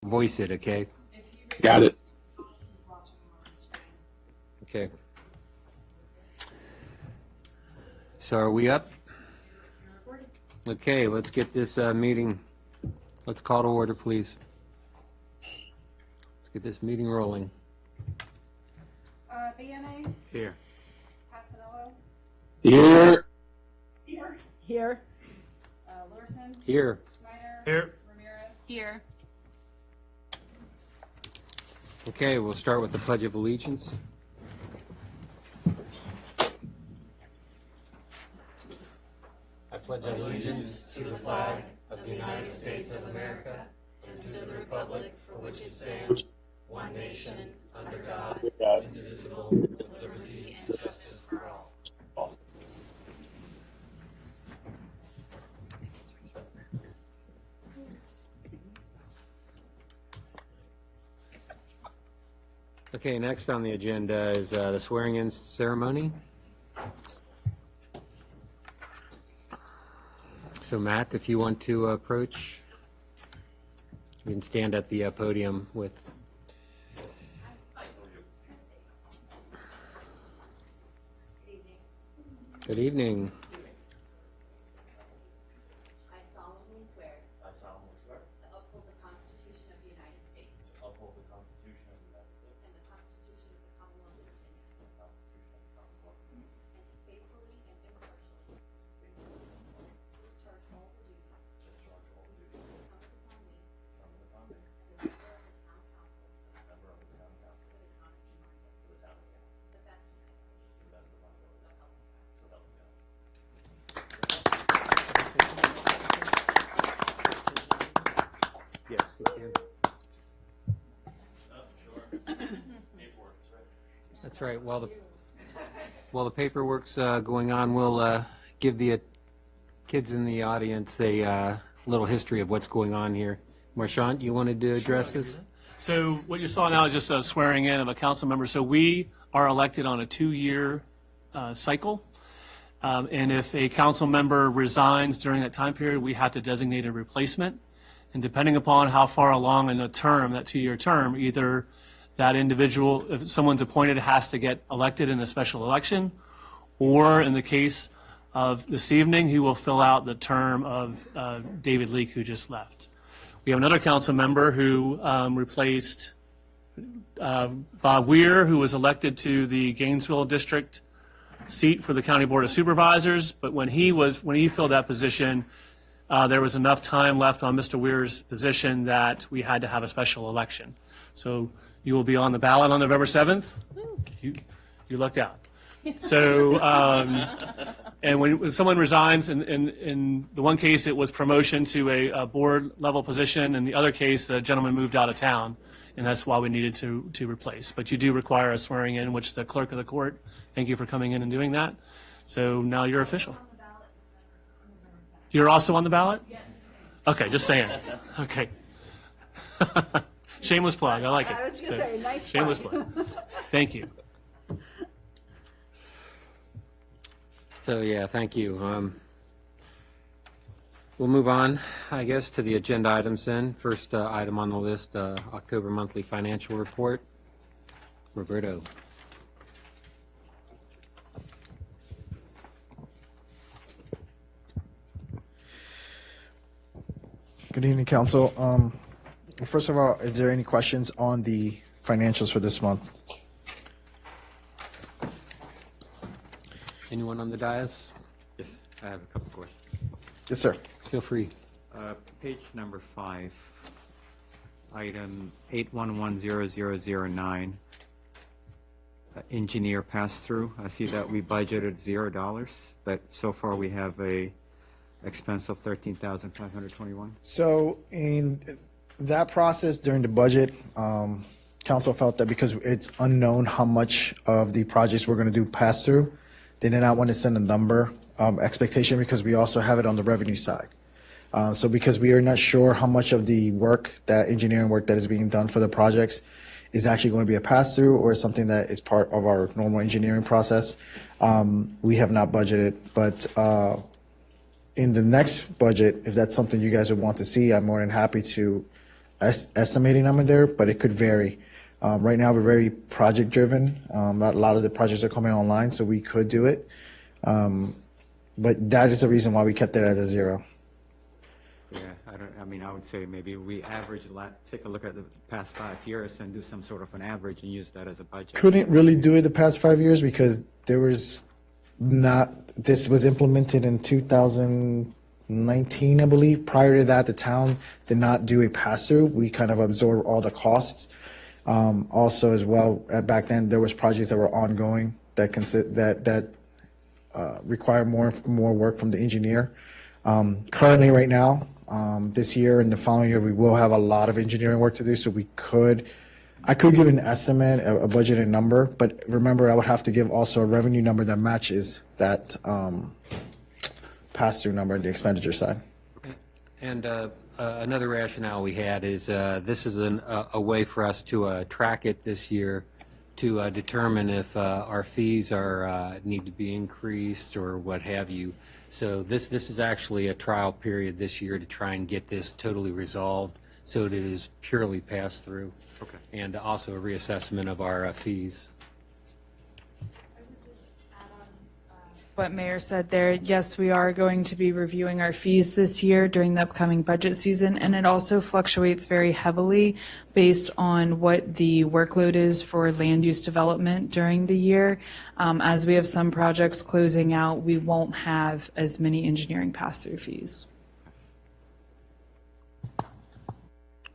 Voice it, okay? Got it. Okay. So are we up? Okay, let's get this meeting, let's call to order, please. Let's get this meeting rolling. BNA, Here. Casanello, Here. Here. Larson, Here. Schneider. Here. Ramirez. Here. Okay, we'll start with the Pledge of Allegiance. I pledge allegiance to the flag of the United States of America and to the republic for which it stands, one nation, under God, indivisible, with liberty and justice for all. Okay, next on the agenda is the swearing-in ceremony. So Matt, if you want to approach, you can stand at the podium with. Good evening. I solemnly swear to uphold the Constitution of the United States and the Constitution of the Commonwealth of Virginia, and to faithfully and impartially discharge all the duties incumbent upon me as a member of the Town Council for the Town of New Market, to the best of my ability. So help me God. Yes, you can. That's right. While the paperwork's going on, we'll give the kids in the audience a little history of what's going on here. Marchant, you wanted to address this? So what you saw now is just a swearing in of a council member. So we are elected on a 2-year cycle. And if a council member resigns during that time period, we have to designate a replacement. And depending upon how far along in the term, that 2-year term, either that individual, if someone's appointed, has to get elected in a special election, or in the case of this evening, he will fill out the term of David Leake, who just left. We have another council member who replaced Bob Weir, who was elected to the Gainesville District seat for the County Board of Supervisors, but when he filled that position, there was enough time left on Mr. Weir's position that we had to have a special election. So you will be on the ballot on November 7th. You lucked out. So, and when someone resigns, in the one case it was promotion to a board level position, in the other case the gentleman moved out of town, and that's why we needed to replace. But you do require a swearing in, which the clerk of the court, thank you for coming in and doing that. So now you're official. You're also on the ballot? Yes. Okay, just saying. Okay. Shameless plug. I like it. I was going to say, nice Shameless plug. plug. Thank you. So, yeah, thank you. We'll move on, I guess, to the agenda items then. First item on the list, October monthly financial report. Roberto. Good evening, Council. First of all, is there any questions on the financials for this month? Anyone on the dais? Yes, I have a couple questions. Yes, sir. Feel free. Page number 5, item 8110009, engineer pass-through. I see that we budgeted $0, but so far we have a expense of $13,521. So in that process during the budget, Council felt that because it's unknown how much of the projects we're going to do pass through, they did not want to send a number expectation because we also have it on the revenue side. So because we are not sure how much of the work, that engineering work that is being done for the projects is actually going to be a pass-through or something that is part of our normal engineering process, we have not budgeted. But in the next budget, if that's something you guys would want to see, I'm more than happy to estimating number there, but it could vary. Right now, we're very project driven. A lot of the projects are coming online, so we could do it. But that is the reason why we kept it at a 0. Yeah, I mean, I would say maybe we average, take a look at the past 5 years and do some sort of an average and use that as a budget. Couldn't really do it the past 5 years because there was not, this was implemented in 2019, I believe. Prior to that, the town did not do a pass-through. We kind of absorbed all the costs. Also as well, back then, there was projects that were ongoing that require more work from the engineer. Currently, right now, this year and the following year, we will have a lot of engineering work to do, so I could give an estimate, a budgeted number, but remember, I would have to give also a revenue number that matches that pass-through number, the expenditure side. And another rationale we had is this is a way for us to track it this year to determine if our fees need to be increased or what have you. So this is actually a trial period this year to try and get this totally resolved so it is purely passed through. Okay. And also a reassessment of our fees. What Mayor said there, yes, we are going to be reviewing our fees this year during the upcoming budget season, and it also fluctuates very heavily based on what the workload is for land use development during the year. As we have some projects closing out, we won't have as many engineering pass-through fees.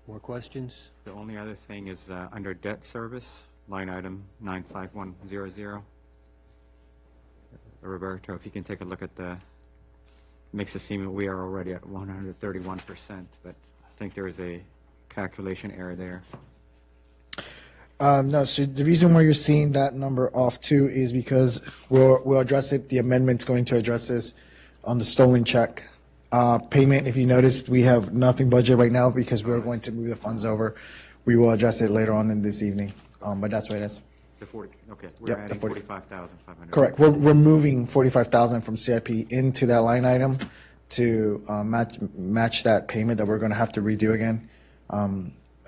More questions? The only other thing is under debt service, line item 95100. Roberto, if you can take a look at makes it seem that we are already at 131%, but I think there is a calculation error there. No, so the reason why you're seeing that number off too is because we'll address it. The amendment's going to address this on the stolen check payment. If you noticed, we have nothing budget right now because we're going to move the funds over. We will address it later on in this evening, but that's what it is. The 40, okay, we're Yep, the adding 40. 45,500. Correct. We're moving 45,000 from CIP into that line item to match that payment that we're going to have to redo again.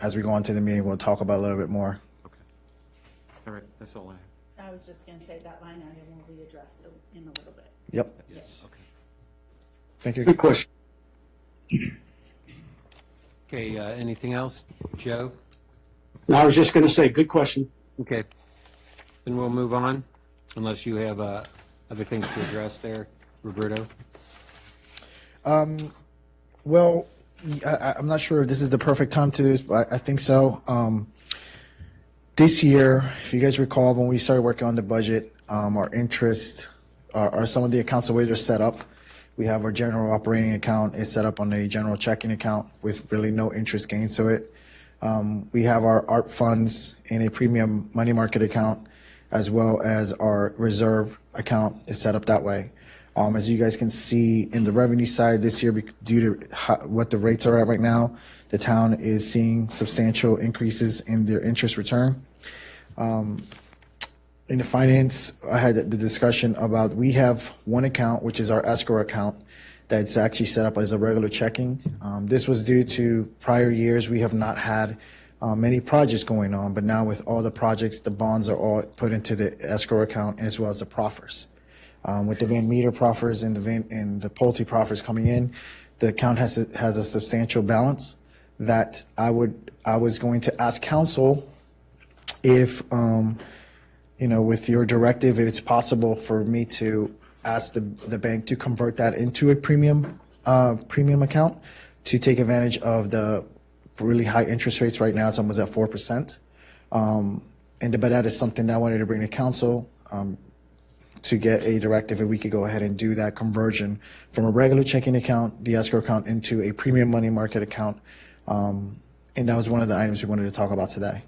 As we go on to the meeting, we'll talk about it a little bit more. Okay. All right, that's all I have. I was just going to say that line item will be addressed in a little bit. Yep. Yes, okay. Thank you. Good question. Okay, anything else? Joe? No, I was just going to say, good question. Okay. Then we'll move on, unless you have other things to address there, Roberto. Well, I'm not sure if this is the perfect time to do this, but I think so. This year, if you guys recall, when we started working on the budget, our interest, or some of the accounts, the way they're set up, we have our general operating account is set up on a general checking account with really no interest gains to it. We have our ARP funds in a premium money market account, as well as our reserve account is set up that way. As you guys can see in the revenue side this year, due to what the rates are at right now, the town is seeing substantial increases in their interest return. In the finance, I had the discussion about, we have one account, which is our escrow account, that's actually set up as a regular checking. This was due to prior years. We have not had many projects going on, but now with all the projects, the bonds are all put into the escrow account as well as the proffers. With the Van Meter proffers and the Pulte proffers coming in, the account has a substantial balance that I was going to ask council if, with your directive, if it's possible for me to ask the bank to convert that into a premium account to take advantage of the really high interest rates. Right now, it's almost at 4%. But that is something that I wanted to bring to council to get a directive, if we could go ahead and do that conversion from a regular checking account, the escrow account, into a premium money market account. And that was one of the items we wanted to talk about today.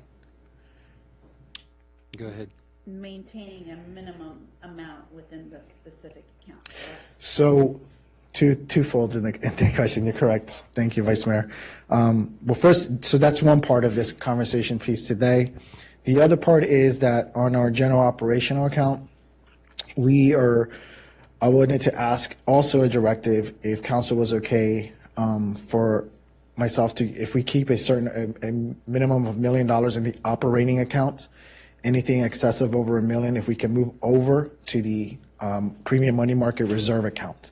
Go ahead. Maintaining a minimum amount within the specific account. Correct? So, two folds in the question. You're correct. Thank you, Vice Mayor. Well, first, so that's one part of this conversation piece today. The other part is that on our general operational account, I wanted to ask also a directive if council was okay for myself to, if we keep a certain, a minimum of $1 million in the operating account, anything excessive over $1 million, if we can move over to the premium money market reserve account.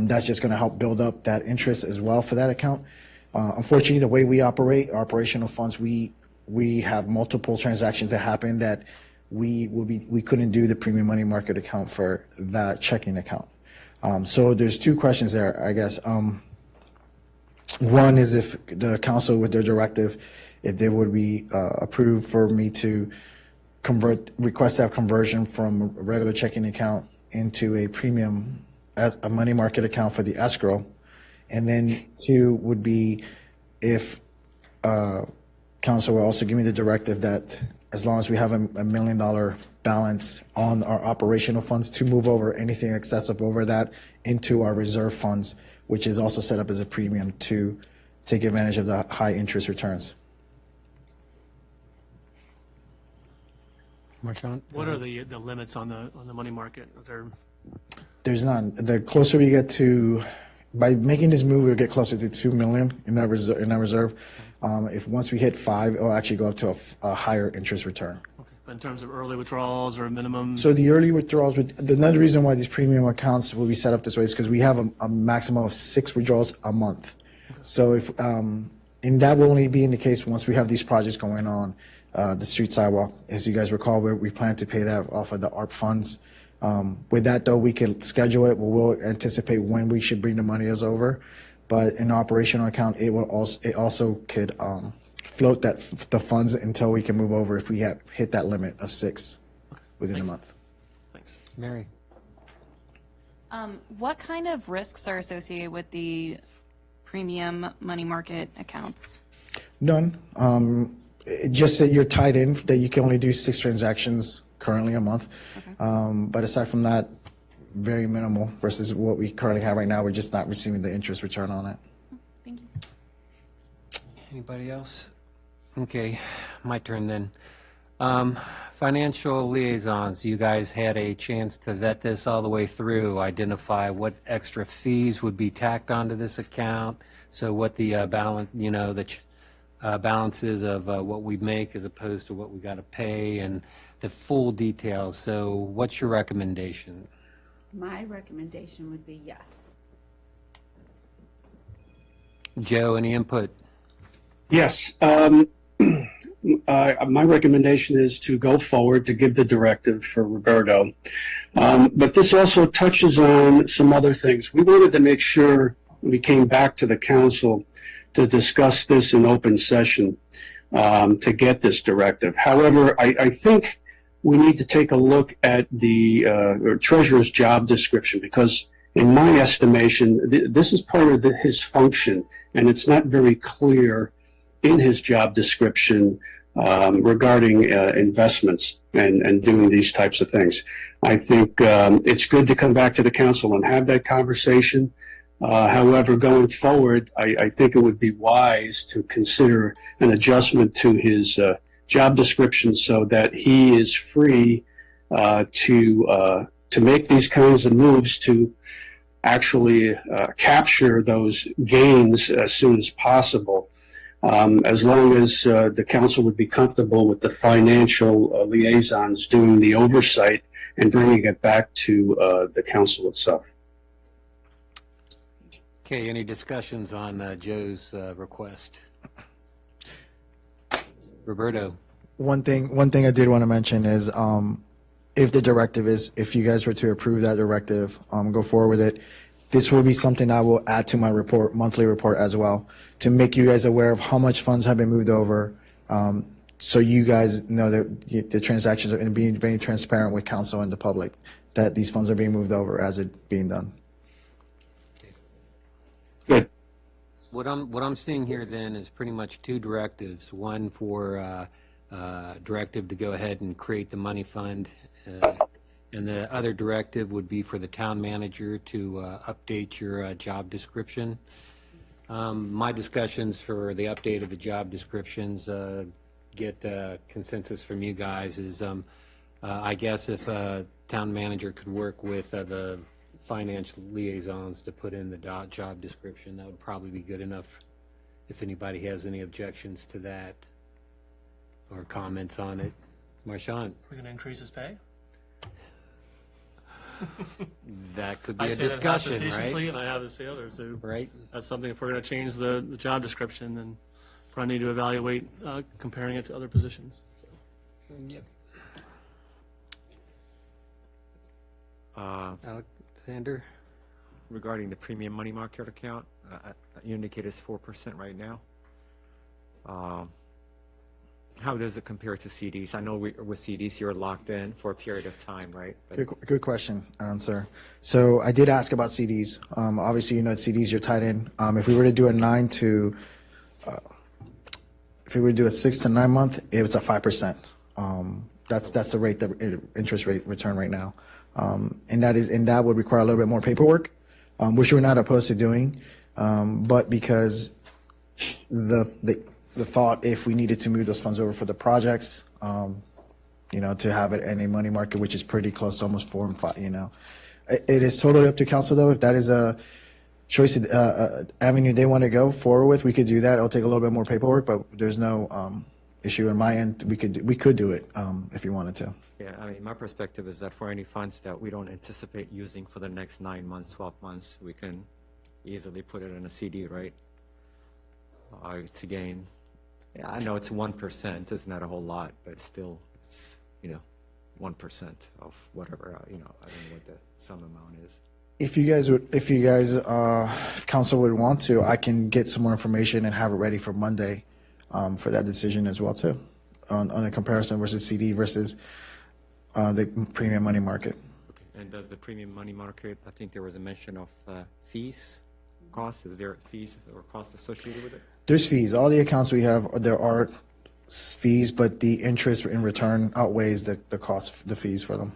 That's just going to help build up that interest as well for that account. Unfortunately, the way we operate, our operational funds, we have multiple transactions that happen that we couldn't do the premium money market account for that checking account. So there's two questions there, I guess. One is if the council with their directive, if they would be approved for me to request that conversion from a regular checking account into a premium as a money market account for the escrow. And then two would be if council will also give me the directive that as long as we have a $1 million balance on our operational funds, to move over anything excessive over that into our reserve funds, which is also set up as a premium to take advantage of the high interest returns. Marshawn? What are the limits on the money market? Are there? There's none. The closer we get to, by making this move, we'll get closer to 2 million in our reserve. If once we hit 5, it'll actually go up to a higher interest return. Okay. But in terms of early withdrawals or minimum? So the early withdrawals, another reason why these premium accounts will be set up this way is because we have a maximum of 6 withdrawals a month. Okay. So if, and that will only be in the case once we have these projects going on. The street sidewalk, as you guys recall, we plan to pay that off of the ARP funds. With that, though, we can schedule it. We'll anticipate when we should bring the money over. But in the operational account, it also could float the funds until we can move over if we hit that limit of 6 within a month. Thanks. Mary? What kind of risks are associated with the premium money market accounts? None. Just that you're tied in, that you can only do 6 transactions currently a month. Okay. But aside from that, very minimal versus what we currently have right now. We're just not receiving the interest return on it. Thank you. Anybody else? Okay, my turn then. Financial liaisons, you guys had a chance to vet this all the way through, identify what extra fees would be tacked onto this account, so what the balance, balances of what we make as opposed to what we got to pay, and the full details. So what's your recommendation? My recommendation would be yes. Joe, any input? Yes. My recommendation is to go forward to give the directive for Roberto. But this also touches on some other things. We wanted to make sure we came back to the council to discuss this in open session to get this directive. However, I think we need to take a look at the treasurer's job description, because in my estimation, this is part of his function, and it's not very clear in his job description regarding investments and doing these types of things. I think it's good to come back to the council and have that conversation. However, going forward, I think it would be wise to consider an adjustment to his job description so that he is free to make these kinds of moves to actually capture those gains as soon as possible, as long as the council would be comfortable with the financial liaisons doing the oversight and bringing it back to the council itself. Okay, any discussions on Joe's request? Roberto? One thing I did want to mention is if the directive is, if you guys were to approve that directive, go forward with it, this will be something I will add to my report, monthly report as well, to make you guys aware of how much funds have been moved over, so you guys know that the transactions are going to be very transparent with council and the public, that these funds are being moved over as it being done. Good. What I'm seeing here then is pretty much 2 directives. One for directive to go ahead and create the money fund, and the other directive would be for the town manager to update your job description. My discussions for the update of the job descriptions, get consensus from you guys is, I guess if town manager could work with the financial liaisons to put in the job description, that would probably be good enough. if anybody has any objections to that or comments on it. Marchand, We're going to increase his pay? that could be I a say that half discussion, facetiously, right? and I have to say others, so Right? that's something, if we're going to change the job description, then probably need to evaluate comparing it to other positions. So, Yep. Alexander? Regarding the premium money market account, you indicate it's 4% right now. How does it compare to CDs? I know with CDs, you're locked in for a period of time, right? But Good question, sir. So I did ask about CDs. Obviously, you know, CDs you're tied in. If we were to do a 6 to 9 month, it was a 5%. That's the rate, the interest rate return right now. And that would require a little bit more paperwork, which we're not opposed to doing. But because the thought, if we needed to move those funds over for the projects, you know, to have it in a money market, which is pretty close to almost 4 and 5, you know. It is totally up to council, though. If that is a choice, avenue they want to go forward with, we could do that. It'll take a little bit more paperwork, but there's no issue in my end. We could do it if you wanted to. yeah, I mean, my perspective is that for any funds that we don't anticipate using for the next 9 months, 12 months, we can easily put it in a CD, right? To gain. Yeah, I know it's 1%. It's not a whole lot, but still, it's, you know, 1% of whatever, you know, I don't know what the sum amount is. If council would want to, I can get some more information and have it ready for Monday for that decision as well, too, on a comparison versus CD versus the premium money market. Okay. And does the premium money market, I think there was a mention of fees, cost. Is there fees or costs associated with it? There's fees. All the accounts we have, there are fees, but the interest in return outweighs the cost, the fees for them.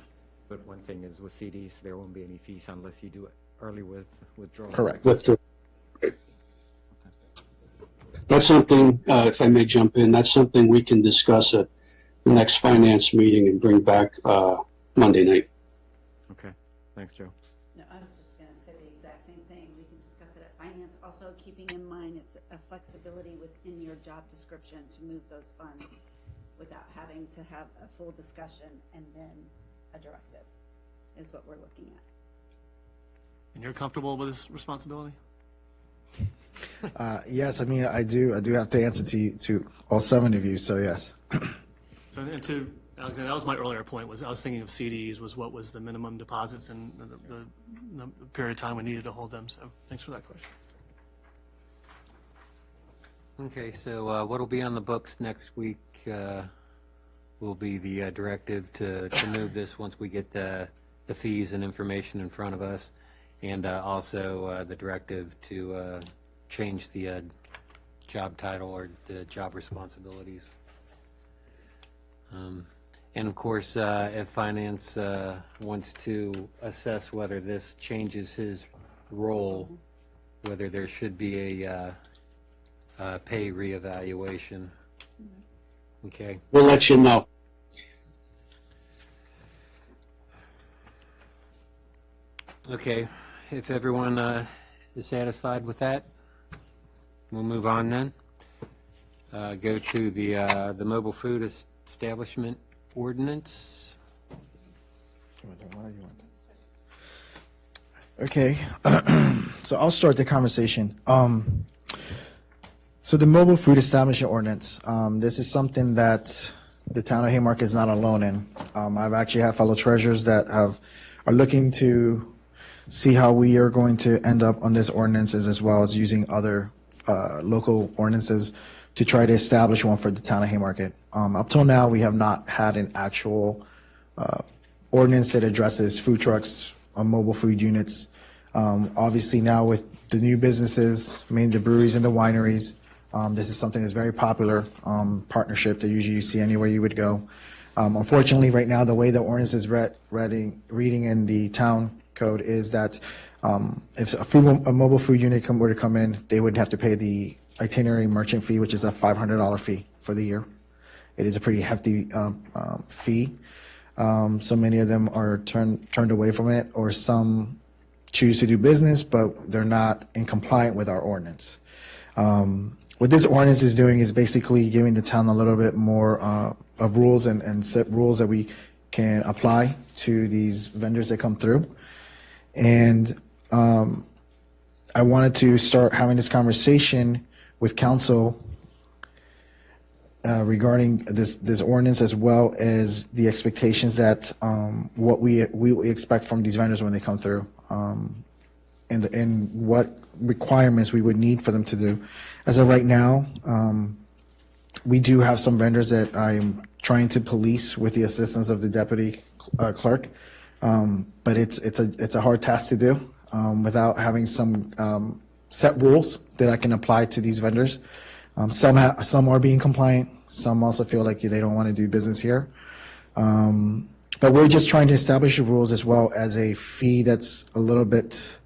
But one thing is with CDs, there won't be any fees unless you do it early withdrawal. Correct. That's something, if I may jump in, that's something we can discuss at the next finance meeting and bring back Monday night. Okay. Thanks, Joe. No, I was just gonna say the exact same thing. We can discuss it at finance. Also, keeping in mind, it's a flexibility within your job description to move those funds without having to have a full discussion and then a directive, is what we're looking at. And you're comfortable with this responsibility? Yes, I mean, I do have to answer to all 7 of you, so yes. So, and to Alexander, that was my earlier point, was I was thinking of CDs was what was the minimum deposits and the period of time we needed to hold them. So thanks for that question. Okay, so what will be on the books next week will be the directive to move this once we get the fees and information in front of us, and also the directive to change the job title or the job responsibilities. And of course, if finance wants to assess whether this changes his role, whether there should be a pay reevaluation. Okay. We'll let you know. Okay. If everyone is satisfied with that, we'll move on then. Go to the mobile food establishment ordinance. Okay, so I'll start the conversation. So the mobile food establishment ordinance, this is something that the town of Haymarket is not alone in. I've actually had fellow treasurers that are looking to see how we are going to end up on this ordinances, as well as using other local ordinances to try to establish one for the town of Haymarket. Up till now, we have not had an actual ordinance that addresses food trucks or mobile food units. Obviously now with the new businesses, mainly the breweries and the wineries, this is something that's very popular, partnership that usually you see anywhere you would go. Unfortunately, right now, the way the ordinance is reading in the town code is that if a mobile food unit were to come in, they would have to pay the itinerary merchant fee, which is a $500 fee for the year. It is a pretty hefty fee. So many of them are turned away from it, or some choose to do business, but they're not in compliant with our ordinance. what this ordinance is doing is basically giving the town a little bit more of rules and set rules that we can apply to these vendors that come through. And I wanted to start having this conversation with council regarding this ordinance, as well as the expectations that what we expect from these vendors when they come through, and what requirements we would need for them to do. As of right now, we do have some vendors that I'm trying to police with the assistance of the deputy clerk, but it's a hard task to do without having some set rules that I can apply to these vendors. Some are being compliant. Some also feel like they don't want to do business here. But we're just trying to establish the rules, as well as a fee that's a little bit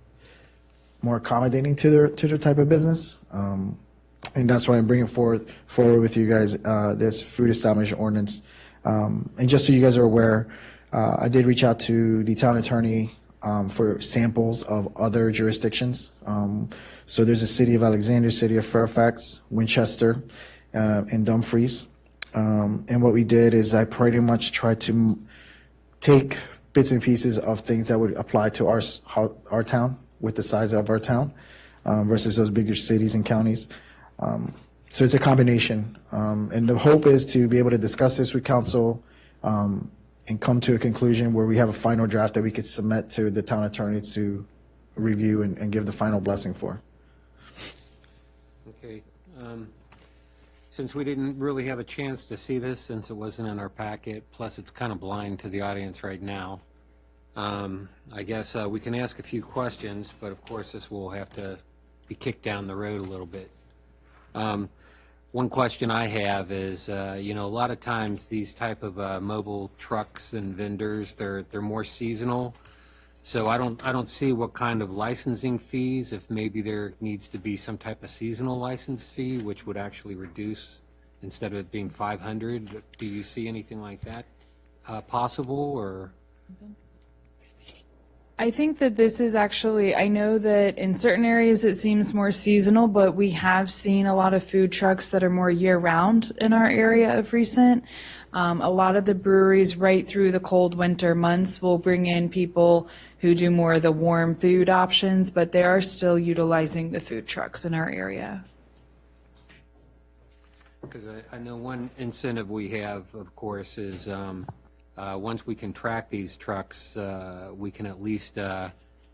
more accommodating to their type of business. And that's why I'm bringing forward with you guys this food establishment ordinance. And just so you guys are aware, I did reach out to the town attorney for samples of other jurisdictions. So there's the city of Alexander, city of Fairfax, Winchester, and Dumfries. And what we did is I pretty much tried to take bits and pieces of things that would apply to our town with the size of our town versus those bigger cities and counties. So it's a combination. And the hope is to be able to discuss this with council and come to a conclusion where we have a final draft that we could submit to the town attorney to review and give the final blessing for. Okay. Since we didn't really have a chance to see this, since it wasn't in our packet, plus it's kind of blind to the audience right now, I guess we can ask a few questions, but of course this will have to be kicked down the road a little bit. One question I have is, a lot of times these type of mobile trucks and vendors, they're more seasonal. So I don't see what kind of licensing fees, if maybe there needs to be some type of seasonal license fee, which would actually reduce instead of it being 500. Do you see anything like that possible, or? I think that this is actually, I know that in certain areas it seems more seasonal, but we have seen a lot of food trucks that are more year-round in our area of recent. A lot of the breweries right through the cold winter months will bring in people who do more of the warm food options, but they are still utilizing the food trucks in our area. Because I know one incentive we have, of course, is once we can track these trucks, we can at least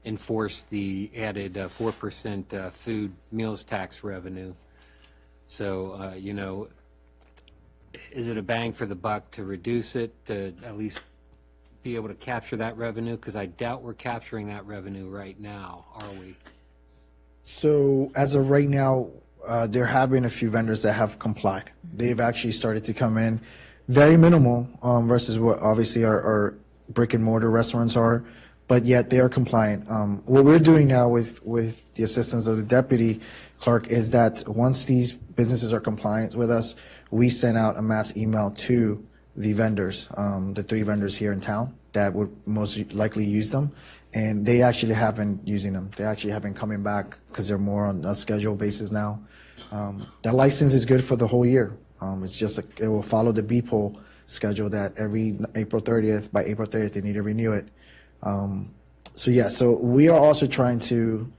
enforce the added 4% food meals tax revenue. So, is it a bang for the buck to reduce it, to at least be able to capture that revenue? Because I doubt we're capturing that revenue right now, are we? So as of right now, there have been a few vendors that have complied. They've actually started to come in, very minimal versus what obviously our brick and mortar restaurants are, but yet they are compliant. What we're doing now with the assistance of the deputy clerk is that once these businesses are compliant with us, we send out a mass email to the vendors, the 3 vendors here in town that would most likely use them. And they actually have been using them. They actually have been coming back because they're more on a schedule basis now. That license is good for the whole year. It's just it will follow the BPOL schedule that every April 30th, by April 30th, they need to renew it. So we are also trying to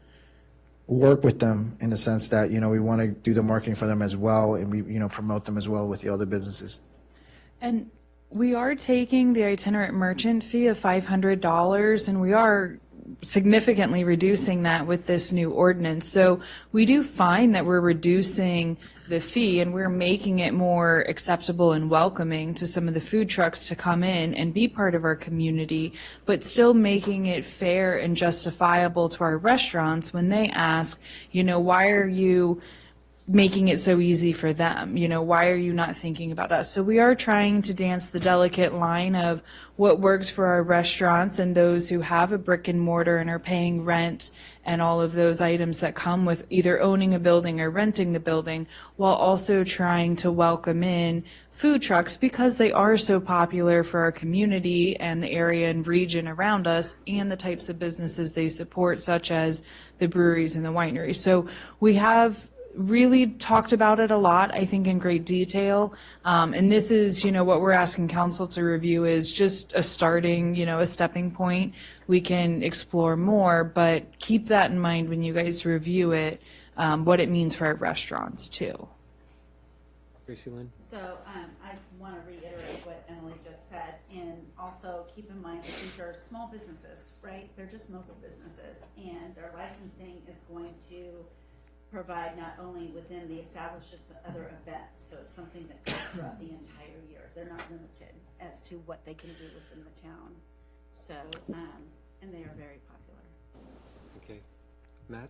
work with them in the sense that, we want to do the marketing for them as well, and we, promote them as well with the other businesses. And we are taking the itinerant merchant fee of $500, and we are significantly reducing that with this new ordinance. So we do find that we're reducing the fee and we're making it more acceptable and welcoming to some of the food trucks to come in and be part of our community, but still making it fair and justifiable to our restaurants when they ask, why are you making it so easy for them? Why are you not thinking about us? So we are trying to dance the delicate line of what works for our restaurants and those who have a brick and mortar and are paying rent and all of those items that come with either owning a building or renting the building, while also trying to welcome in food trucks because they are so popular for our community and the area and region around us and the types of businesses they support, such as the breweries and the wineries. So we have really talked about it a lot, I think in great detail. And this is, what we're asking council to review is just a starting, a stepping point. We can explore more, but keep that in mind when you guys review it, what it means for our restaurants too. Tracy Lynn? So I want to reiterate what Emily just said, and also keep in mind that these are small businesses, right? They're just mobile businesses, and their licensing is going to provide not only within the establishments, but other events. So it's something that goes throughout the entire year. They're not limited as to what they can do within the town. So, and they are very popular. Okay. Matt?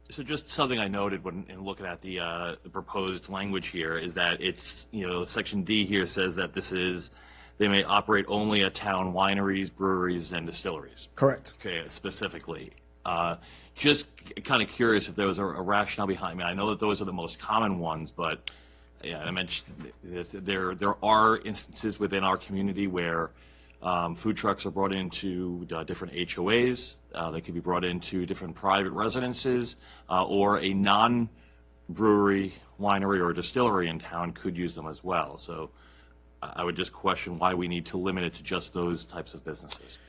So just something I noted when in looking at the proposed language here is that it's, Section D here says that they may operate only at town wineries, breweries, and distilleries. Correct. Okay, specifically. Just kind of curious if there was a rationale behind me. I know that those are the most common ones, but yeah, I mentioned this, there are instances within our community where food trucks are brought into different HOAs. They could be brought into different private residences, or a non-brewery, winery, or distillery in town could use them as well. So I would just question why we need to limit it to just those types of businesses.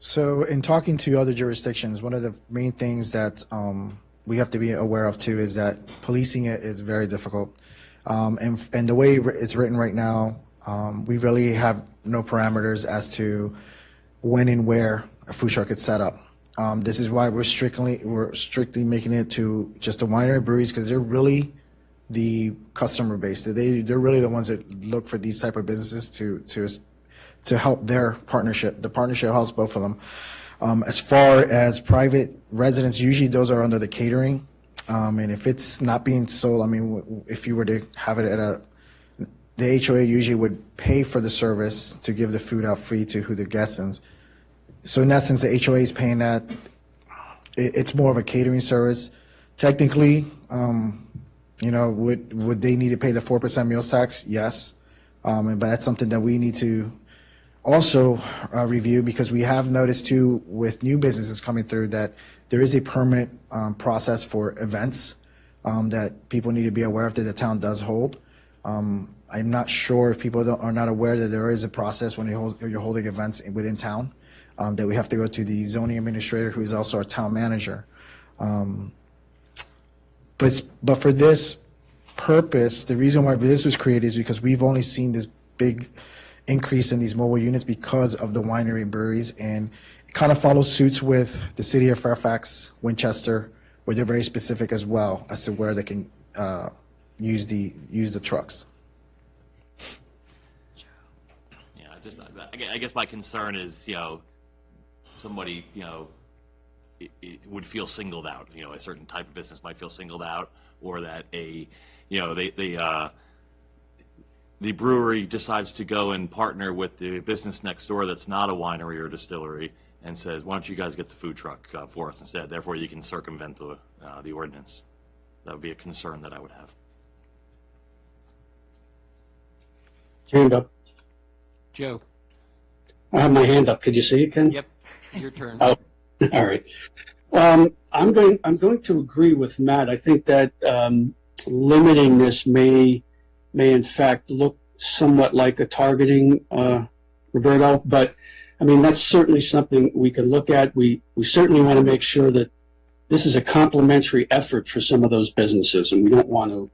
So in talking to other jurisdictions, one of the main things that we have to be aware of too is that policing it is very difficult. And the way it's written right now, we really have no parameters as to when and where a food truck is set up. This is why we're strictly making it to just the winery breweries, because they're really the customer base. They're really the ones that look for these type of businesses to help their partnership. The partnership helps both of them. As far as private residents, usually those are under the catering. And if it's not being sold, I mean, if you were to have it at the HOA usually would pay for the service to give the food out free to who the guest is. So in essence, the HOA is paying that. It's more of a catering service. Technically, would they need to pay the 4% meals tax? Yes. But that's something that we need to also review, because we have noticed too with new businesses coming through that there is a permit process for events that people need to be aware of that the town does hold. I'm not sure if people are not aware that there is a process when you're holding events within town, that we have to go to the zoning administrator, who is also our town manager. But for this purpose, the reason why this was created is because we've only seen this big increase in these mobile units because of the winery and breweries, and it kind of follows suits with the city of Fairfax, Winchester, where they're very specific as well as to where they can use the trucks. I guess my concern is, somebody, it would feel singled out. A certain type of business might feel singled out, or that the brewery decides to go and partner with the business next door that's not a winery or distillery, and says, "Why don't you guys get the food truck for us instead?" Therefore, you can circumvent the ordinance. That would be a concern that I would have. Hand up. Joe? I have my hand up. Could you see it, Ken? Yep, your turn. Oh, all right. I'm going to agree with Matt. I think that limiting this may in fact look somewhat like a targeting, Roberto. But I mean, that's certainly something we can look at. We certainly want to make sure that this is a complementary effort for some of those businesses, and we don't want to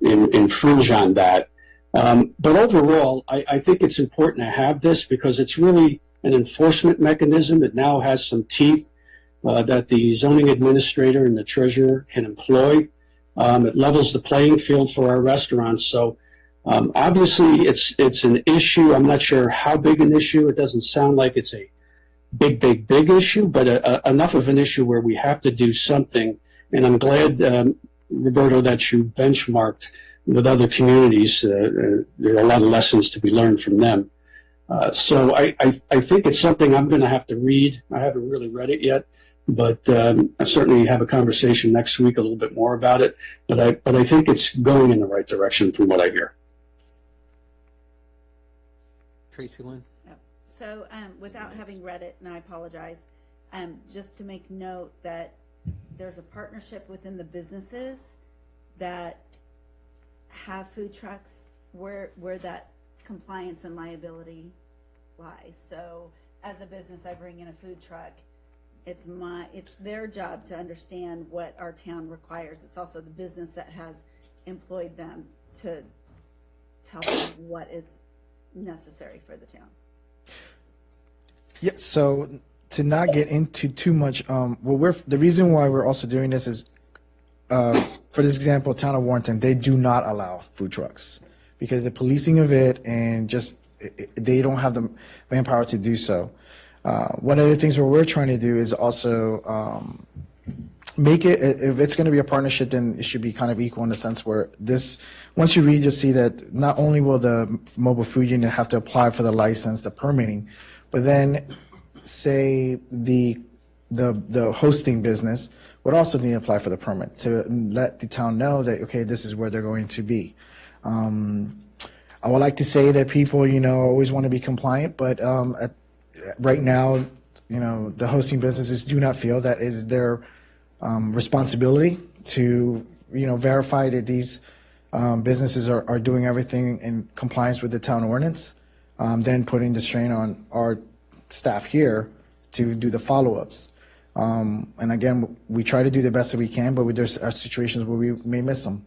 infringe on that. But overall, I think it's important to have this because it's really an enforcement mechanism that now has some teeth that the zoning administrator and the treasurer can employ. It levels the playing field for our restaurants. So obviously, it's an issue. I'm not sure how big an issue. It doesn't sound like it's a big issue, but enough of an issue where we have to do something. And I'm glad, Roberto, that you benchmarked with other communities. There are a lot of lessons to be learned from them. So I think it's something I'm going to have to read. I haven't really read it yet, but I certainly have a conversation next week a little bit more about it. But I think it's going in the right direction from what I hear. Tracy Lynn? Yep. So without having read it, and I apologize, just to make note that there's a partnership within the businesses that have food trucks where that compliance and liability lies. So as a business, I bring in a food truck. It's their job to understand what our town requires. It's also the business that has employed them to tell them what is necessary for the town. Yeah, so to not get into too much, the reason why we're also doing this is, for this example, town of Warrenton, they do not allow food trucks because the policing of it and just they don't have the manpower to do so. One of the things what we're trying to do is also make it, if it's going to be a partnership, then it should be kind of equal in the sense where this, once you read, you'll see that not only will the mobile food unit have to apply for the license, the permitting, but then say the hosting business would also need to apply for the permit to let the town know that, okay, this is where they're going to be. I would like to say that people, always want to be compliant, but right now, the hosting businesses do not feel that is their responsibility to, verify that these businesses are doing everything in compliance with the town ordinance, then putting the strain on our staff here to do the follow-ups. And again, we try to do the best that we can, but there's situations where we may miss them.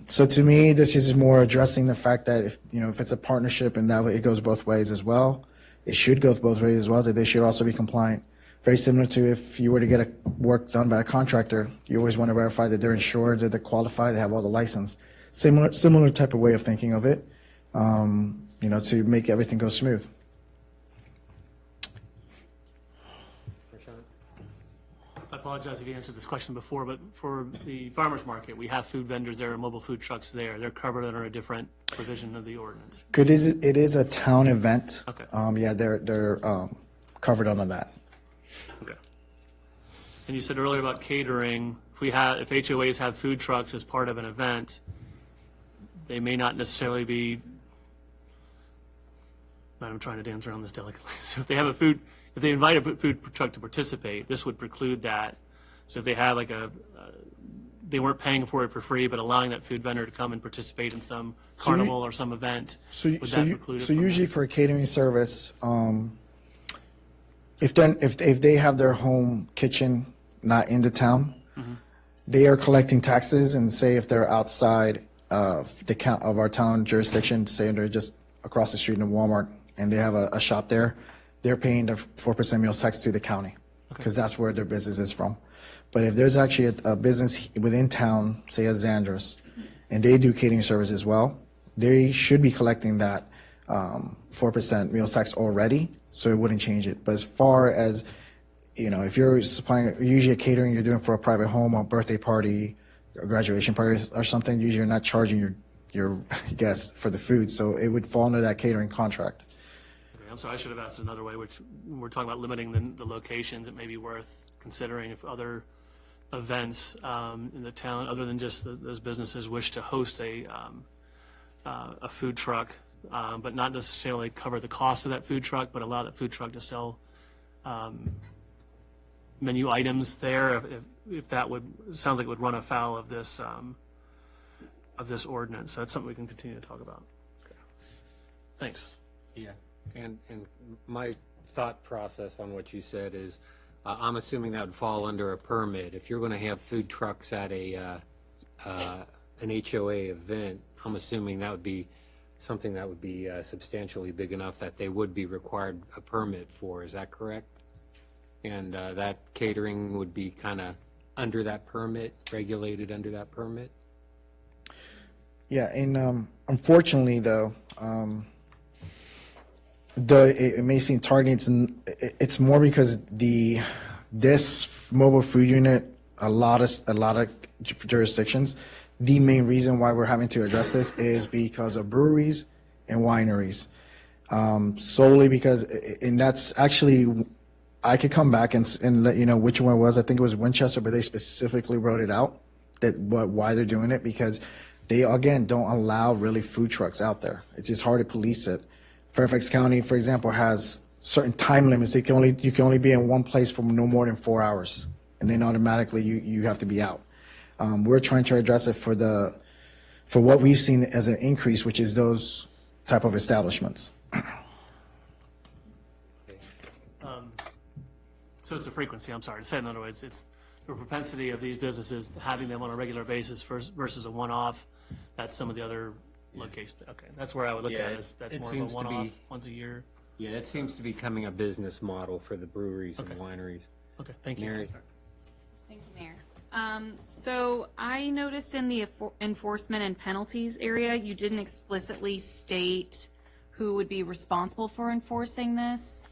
So to me, this is more addressing the fact that if it's a partnership and that way it goes both ways as well, it should go both ways as well, that they should also be compliant. Very similar to if you were to get a work done by a contractor, you always want to verify that they're insured, that they're qualified, they have all the license. Similar type of way of thinking of it, to make everything go smooth. I apologize if you answered this question before, but for the farmer's market, we have food vendors there, mobile food trucks there. They're covered under a different provision of the ordinance. It is a town event. Okay. Yeah, they're covered under that. Okay. And you said earlier about catering, if HOAs have food trucks as part of an event, they may not necessarily be, I'm trying to dance around this delicately. So if they invite a food truck to participate, this would preclude that. So if they had they weren't paying for it for free, but allowing that food vendor to come and participate in some carnival or some event, would that preclude it? So from usually that? for a catering service, if they have their home kitchen not in the town, they are collecting taxes, and say if they're outside of our town jurisdiction, say they're just across the street in a Walmart and they have a shop there, they're paying the 4% meals tax to the county because that's where their business is from. But if there's actually a business within town, say a Xandros, and they do catering service as well, they should be collecting that 4% meals tax already, so it wouldn't change it. But as far as, if you're supplying, usually a catering you're doing for a private home, a birthday party, a graduation party or something, usually you're not charging your guests for the food, so it would fall under that catering contract. I'm sorry, I should have asked it another way, which we're talking about limiting the locations. It may be worth considering if other events in the town, other than just those businesses, wish to host a food truck, but not necessarily cover the cost of that food truck, but allow that food truck to sell menu items there. If that sounds like it would run afoul of this ordinance. So that's something we can continue to talk about. Okay. Thanks. Yeah, and my thought process on what you said is, I'm assuming that would fall under a permit. If you're going to have food trucks at an HOA event, I'm assuming that would be something that would be substantially big enough that they would be required a permit for. Is that correct? And that catering would be kind of under that permit, regulated under that permit? Yeah, and unfortunately, though, it may seem targeting. It's more because this mobile food unit, a lot of jurisdictions, the main reason why we're having to address this is because of breweries and wineries, solely because, and that's actually, I could come back and let you know which one it was. I think it was Winchester, but they specifically wrote it out why they're doing it, because they, again, don't allow really food trucks out there. It's just hard to police it. Fairfax County, for example, has certain time limits. You can only be in one place for no more than 4 hours. and then automatically you have to be out. We're trying to address it for what we've seen as an increase, which is those type of establishments. So it's the frequency, I'm sorry, to say it in other words, it's the propensity of these businesses having them on a regular basis versus a one-off. That's some of the other locations. Okay, that's where I would look Yeah, at it. That's it more of a seems to one-off, be- once a year. Yeah, it seems to be becoming a business model for the breweries and Okay. wineries. Okay, thank you. Mary? Thank you, Mayor. So I noticed in the enforcement and penalties area, you didn't explicitly state who would be responsible for enforcing this.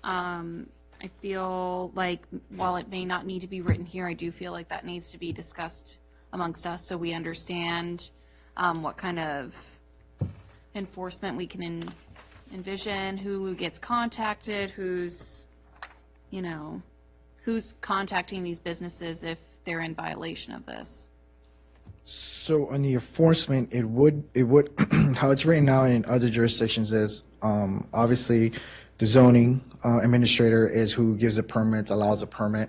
I feel like while it may not need to be written here, I do feel like that needs to be discussed amongst us so we understand what kind of enforcement we can envision, who gets contacted, who's contacting these businesses if they're in violation of this. So on the enforcement, it would how it's written now in other jurisdictions is obviously the zoning administrator is who gives a permit, allows a permit.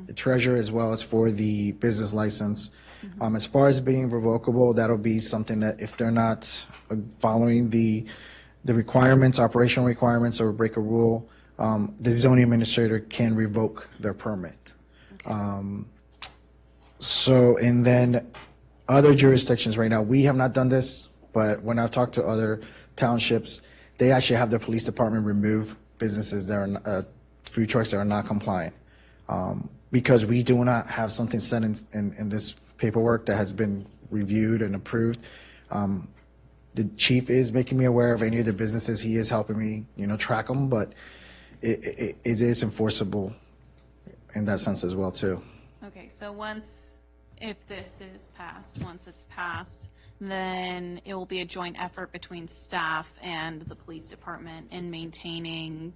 The treasurer as well as for the business license. As far as being revocable, that'll be something that if they're not following the requirements, operational requirements, or break a rule, the zoning administrator can revoke their permit. So, and then other jurisdictions right now, we have not done this, but when I've talked to other townships, they actually have their police department remove businesses that are, food trucks that are not compliant. Because we do not have something set in this paperwork that has been reviewed and approved. The chief is making me aware of any of the businesses. He is helping me, track them, but it is enforceable in that sense as well, too. Okay, so if this is passed, once it's passed, then it will be a joint effort between staff and the police department in maintaining,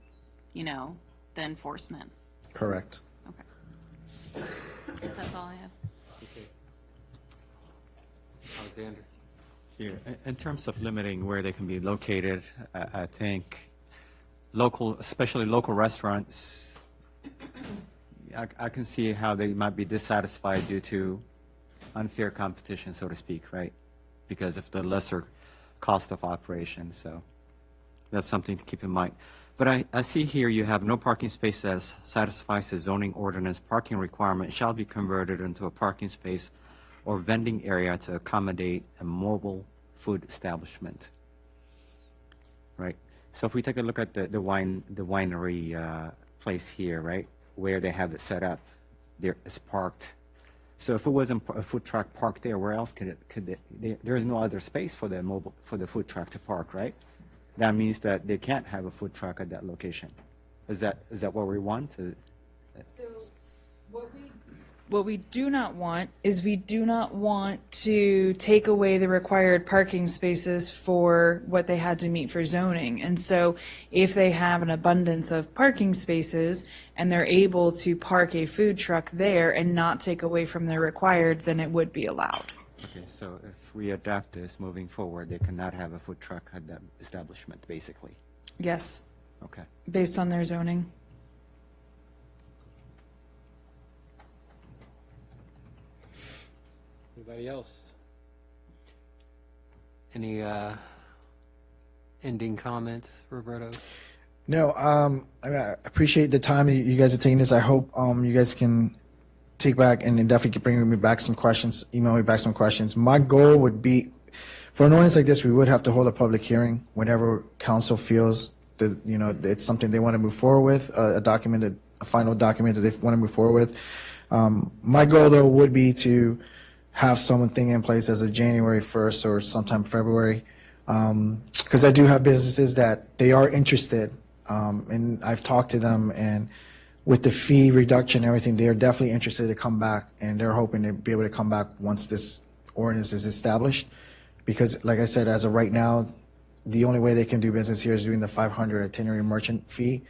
the enforcement. Correct. Okay. That's all I have. Alexander? Here, in terms of limiting where they can be located, I think especially local restaurants, I can see how they might be dissatisfied due to unfair competition, so to speak, right? Because of the lesser cost of operation, so that's something to keep in mind. But I see here you have no parking space that satisfies the zoning ordinance parking requirement shall be converted into a parking space or vending area to accommodate a mobile food establishment. Right? So if we take a look at the winery place here, right, where they have it set up, there it's parked. So if it wasn't a food truck parked there, where else could there is no other space for the food truck to park, right? That means that they can't have a food truck at that location. Is that what we want? So what we do not want is we do not want to take away the required parking spaces for what they had to meet for zoning. And so if they have an abundance of parking spaces and they're able to park a food truck there and not take away from the required, then it would be allowed. Okay, so if we adapt this moving forward, they cannot have a food truck at that establishment, basically. Yes, Okay. based on their zoning. Anybody else? Any ending comments, Roberto? No, I appreciate the time you guys are taking this. I hope you guys can take back and definitely bring me back some questions, email me back some questions. My goal would be, for an ordinance like this, we would have to hold a public hearing whenever council feels that, it's something they want to move forward with, a final document that they want to move forward with. My goal, though, would be to have something in place as of January 1st or sometime February, because I do have businesses that they are interested, and I've talked to them, and with the fee reduction and everything, they are definitely interested to come back, and they're hoping to be able to come back once this ordinance is established. Because, like I said, as of right now, the only way they can do business here is doing the 500 itinerary merchant fee,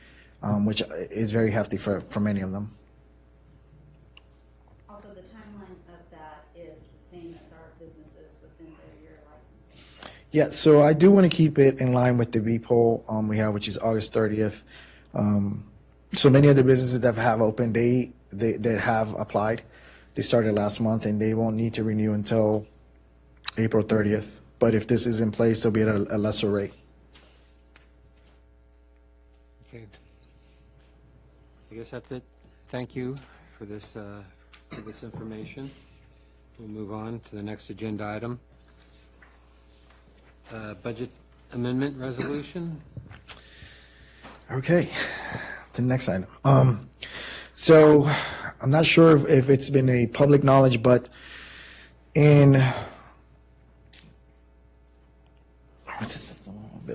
which is very hefty for many of them. Also, the timeline of that is the same as our businesses within their year licensing. Yeah, so I do want to keep it in line with the B-poll we have, which is August 30th. So many of the businesses that have opened, they have applied. They started last month, and they won't need to renew until April 30th. But if this is in place, they'll be at a lesser rate. Okay. I guess that's it. Thank you for this information. We'll move on to the next agenda item. Budget amendment resolution. Okay, the next item. So I'm not sure if it's been a public knowledge, but in, I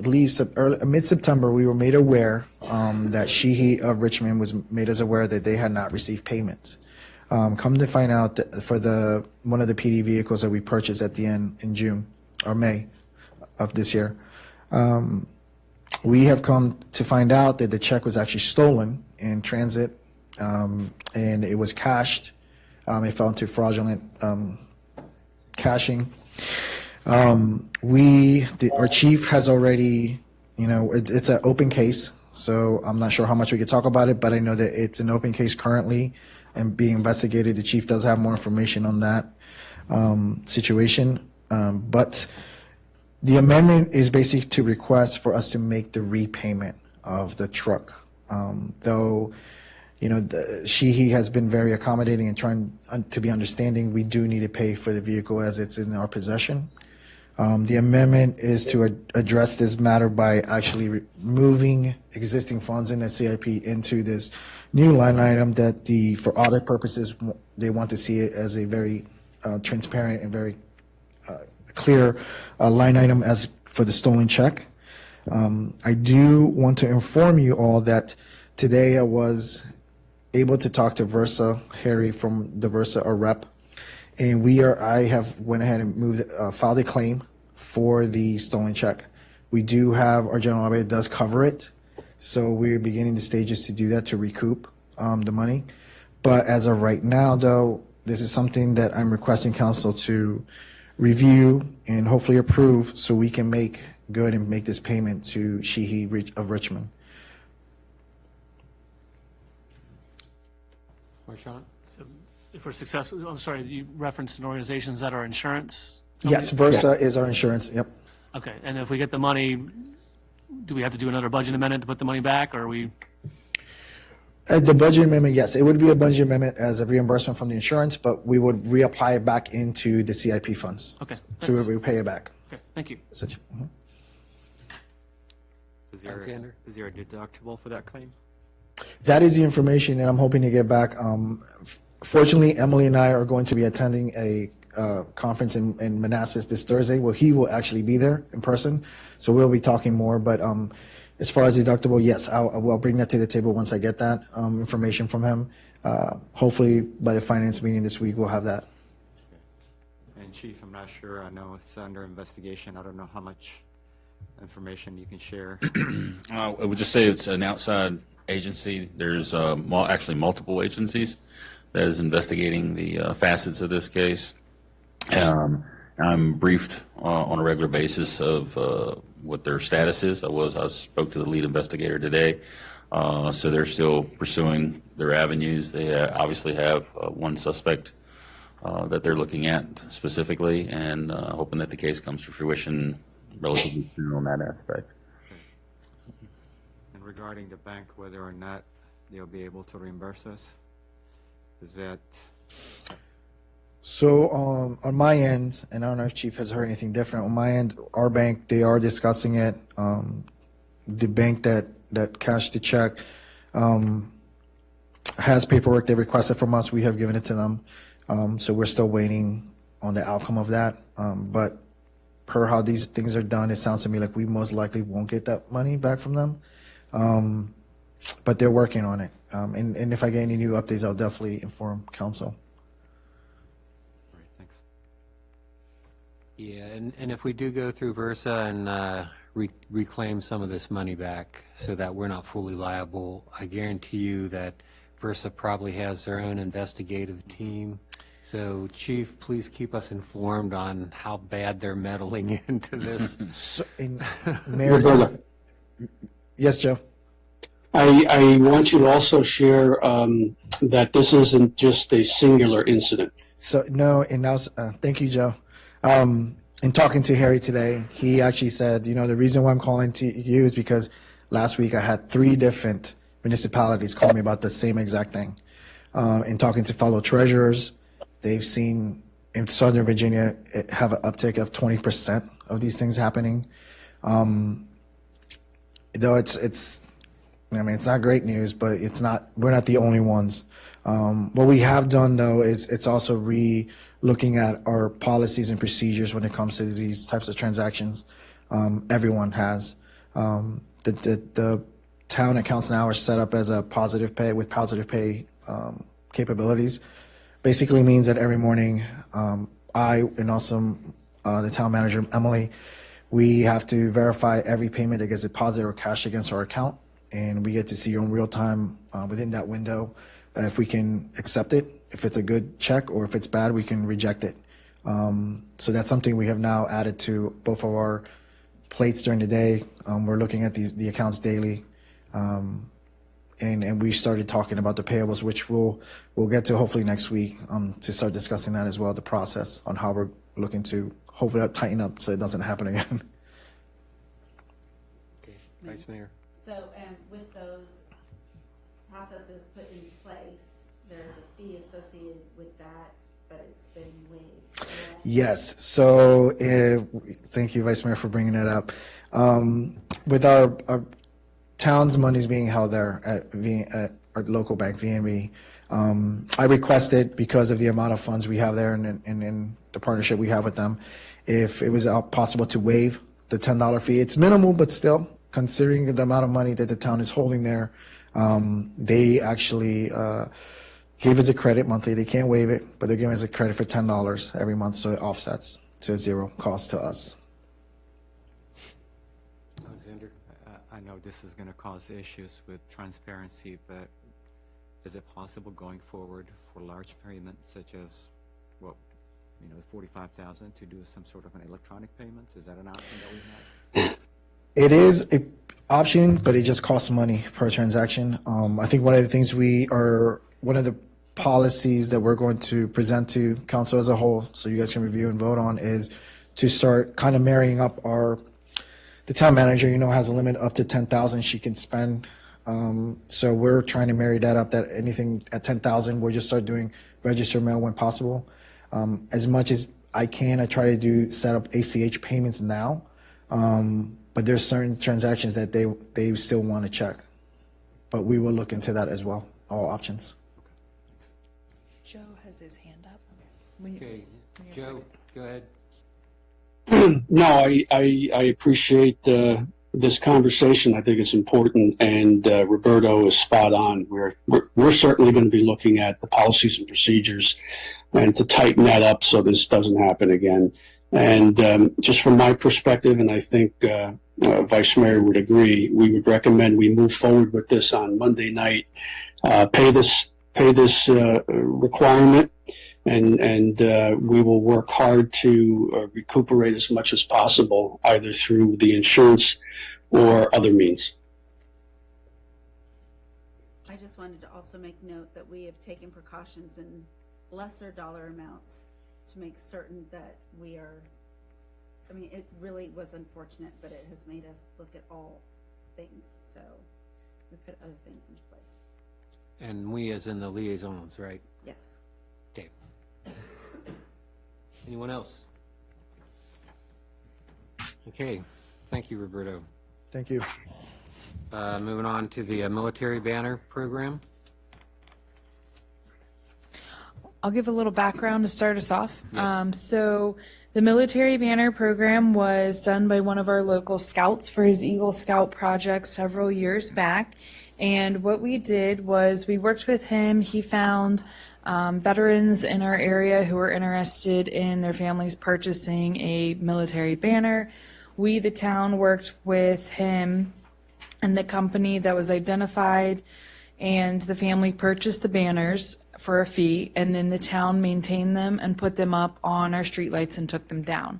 believe mid-September, we were made aware that Sheehy of Richmond was made us aware that they had not received payments. Come to find out that for one of the PD vehicles that we purchased at the end in June or May of this year, we have come to find out that the check was actually stolen in transit, and it was cashed. It fell into fraudulent cashing. Our chief has already, it's an open case, so I'm not sure how much we could talk about it, but I know that it's an open case currently and being investigated. The chief does have more information on that situation, but the amendment is basically to request for us to make the repayment of the truck. Though, Sheehy has been very accommodating and trying to be understanding, we do need to pay for the vehicle as it's in our possession. The amendment is to address this matter by actually moving existing funds in the CIP into this new line item that for audit purposes, they want to see it as a very transparent and very clear line item as for the stolen check. I do want to inform you all that today I was able to talk to Versa, Harry from the Versa, our rep, and I have went ahead and filed a claim for the stolen check. We do have, our general liability does cover it, so we're beginning the stages to do that to recoup the money. But as of right now, though, this is something that I'm requesting council to review and hopefully approve so we can make good and make this payment to Sheehy of Richmond. Marshawn? So if we're successful, I'm sorry, you referenced an organization, is that our insurance company? Yes, Versa is our insurance, yep. Okay, and if we get the money, do we have to do another budget amendment to put the money back, or are we? As the budget amendment, yes, it would be a budget amendment as a reimbursement from the insurance, but we would reapply it back into the CIP funds. Okay, So we thanks. would pay it back. Okay, thank you. Alexander? Is there a deductible for that claim? That is the information that I'm hoping to get back. Fortunately, Emily and I are going to be attending a conference in Manassas this Thursday. Well, he will actually be there in person, so we'll be talking more. But as far as deductible, yes, I'll bring that to the table once I get that information from him. Hopefully, by the finance meeting this week, we'll have that. And Chief, I'm not sure. I know it's under investigation. I don't know how much information you can share. I would just say it's an outside agency. There's actually multiple agencies that is investigating the facets of this case. I'm briefed on a regular basis of what their status is. I spoke to the lead investigator today, so they're still pursuing their avenues. They obviously have one suspect that they're looking at specifically, and hoping that the case comes to fruition relatively soon on that aspect. And regarding the bank, whether or not they'll be able to reimburse us, is that? So on my end, and I don't know if Chief has heard anything different, on my end, our bank, they are discussing it. The bank that cashed the check has paperwork they requested from us. We have given it to them. So we're still waiting on the outcome of that. But per how these things are done, it sounds to me like we most likely won't get that money back from them. But they're working on it. And if I get any new updates, I'll definitely inform council. Great, thanks. Yeah, and if we do go through Versa and reclaim some of this money back so that we're not fully liable, I guarantee you that Versa probably has their own investigative team. So, Chief, please keep us informed on how bad they're meddling into this. So, Mayor, yes, Joe. I want you to also share that this isn't just a singular incident. So no, and now, thank you, Joe. In talking to Harry today, he actually said, the reason why I'm calling to you is because last week I had 3 different municipalities call me about the same exact thing. In talking to fellow treasurers, they've seen in Southern Virginia have an uptick of 20% of these things happening. Though it's not great news, but we're not the only ones. What we have done though is it's also looking at our policies and procedures when it comes to these types of transactions. Everyone has. The town accounts now are set up as a positive pay with positive pay capabilities. Basically means that every morning, I and also the town manager, Emily, we have to verify every payment that gets deposited or cash against our account. And we get to see in real time within that window if we can accept it, if it's a good check, or if it's bad, we can reject it. So that's something we have now added to both of our plates during the day. We're looking at the accounts daily. And we started talking about the payables, which we'll get to hopefully next week to start discussing that as well, the process on how we're looking to hopefully tighten up so it doesn't happen again. Okay, Vice Mayor. So, with those processes put in place, there's a fee associated with that, but it's been waived. Correct? Yes. So thank you, Vice Mayor, for bringing that up. With our town's monies being held there at our local bank, VNB, I requested, because of the amount of funds we have there and in the partnership we have with them, if it was possible to waive the $10 fee. It's minimal, but still, considering the amount of money that the town is holding there, they actually gave us a credit monthly. They can't waive it, but they're giving us a credit for $10 every month, so it offsets to a zero cost to us. Alexander. I know this is going to cause issues with transparency, but is it possible going forward for large payments such as, the 45,000 to do some sort of an electronic payment? Is that an option that we have? It is an option, but it just costs money per transaction. I think one of the things one of the policies that we're going to present to council as a whole, so you guys can review and vote on, is to start kind of marrying up the town manager, has a limit up to 10,000 she can spend. So we're trying to marry that up, that anything at 10,000, we'll just start doing register mail when possible. As much as I can, I try to set up ACH payments now. But there's certain transactions that they still want to check. But we will look into that as well, all options. Joe has his hand up. Okay, Joe, go ahead. No, I appreciate this conversation. I think it's important, and Roberto is spot on. We're certainly going to be looking at the policies and procedures and to tighten that up so this doesn't happen again. And just from my perspective, and I think Vice Mayor would agree, we would recommend we move forward with this on Monday night, pay this requirement, and we will work hard to recuperate as much as possible, either through the insurance or other means. I just wanted to also make note that we have taken precautions in lesser dollar amounts to make certain that we are, it really was unfortunate, but it has made us look at all things. So we put other things into place. And we as in the liaisons, right? Yes. Okay. Anyone else? Okay, thank you, Roberto. Thank you. Moving on to the military banner program. I'll give a little background to start us off. Yes. So the military banner program was done by one of our local scouts for his Eagle Scout project several years back. And what we did was we worked with him. He found veterans in our area who were interested in their families purchasing a military banner. We, the town, worked with him and the company that was identified, and the family purchased the banners for a fee, and then the town maintained them and put them up on our streetlights and took them down.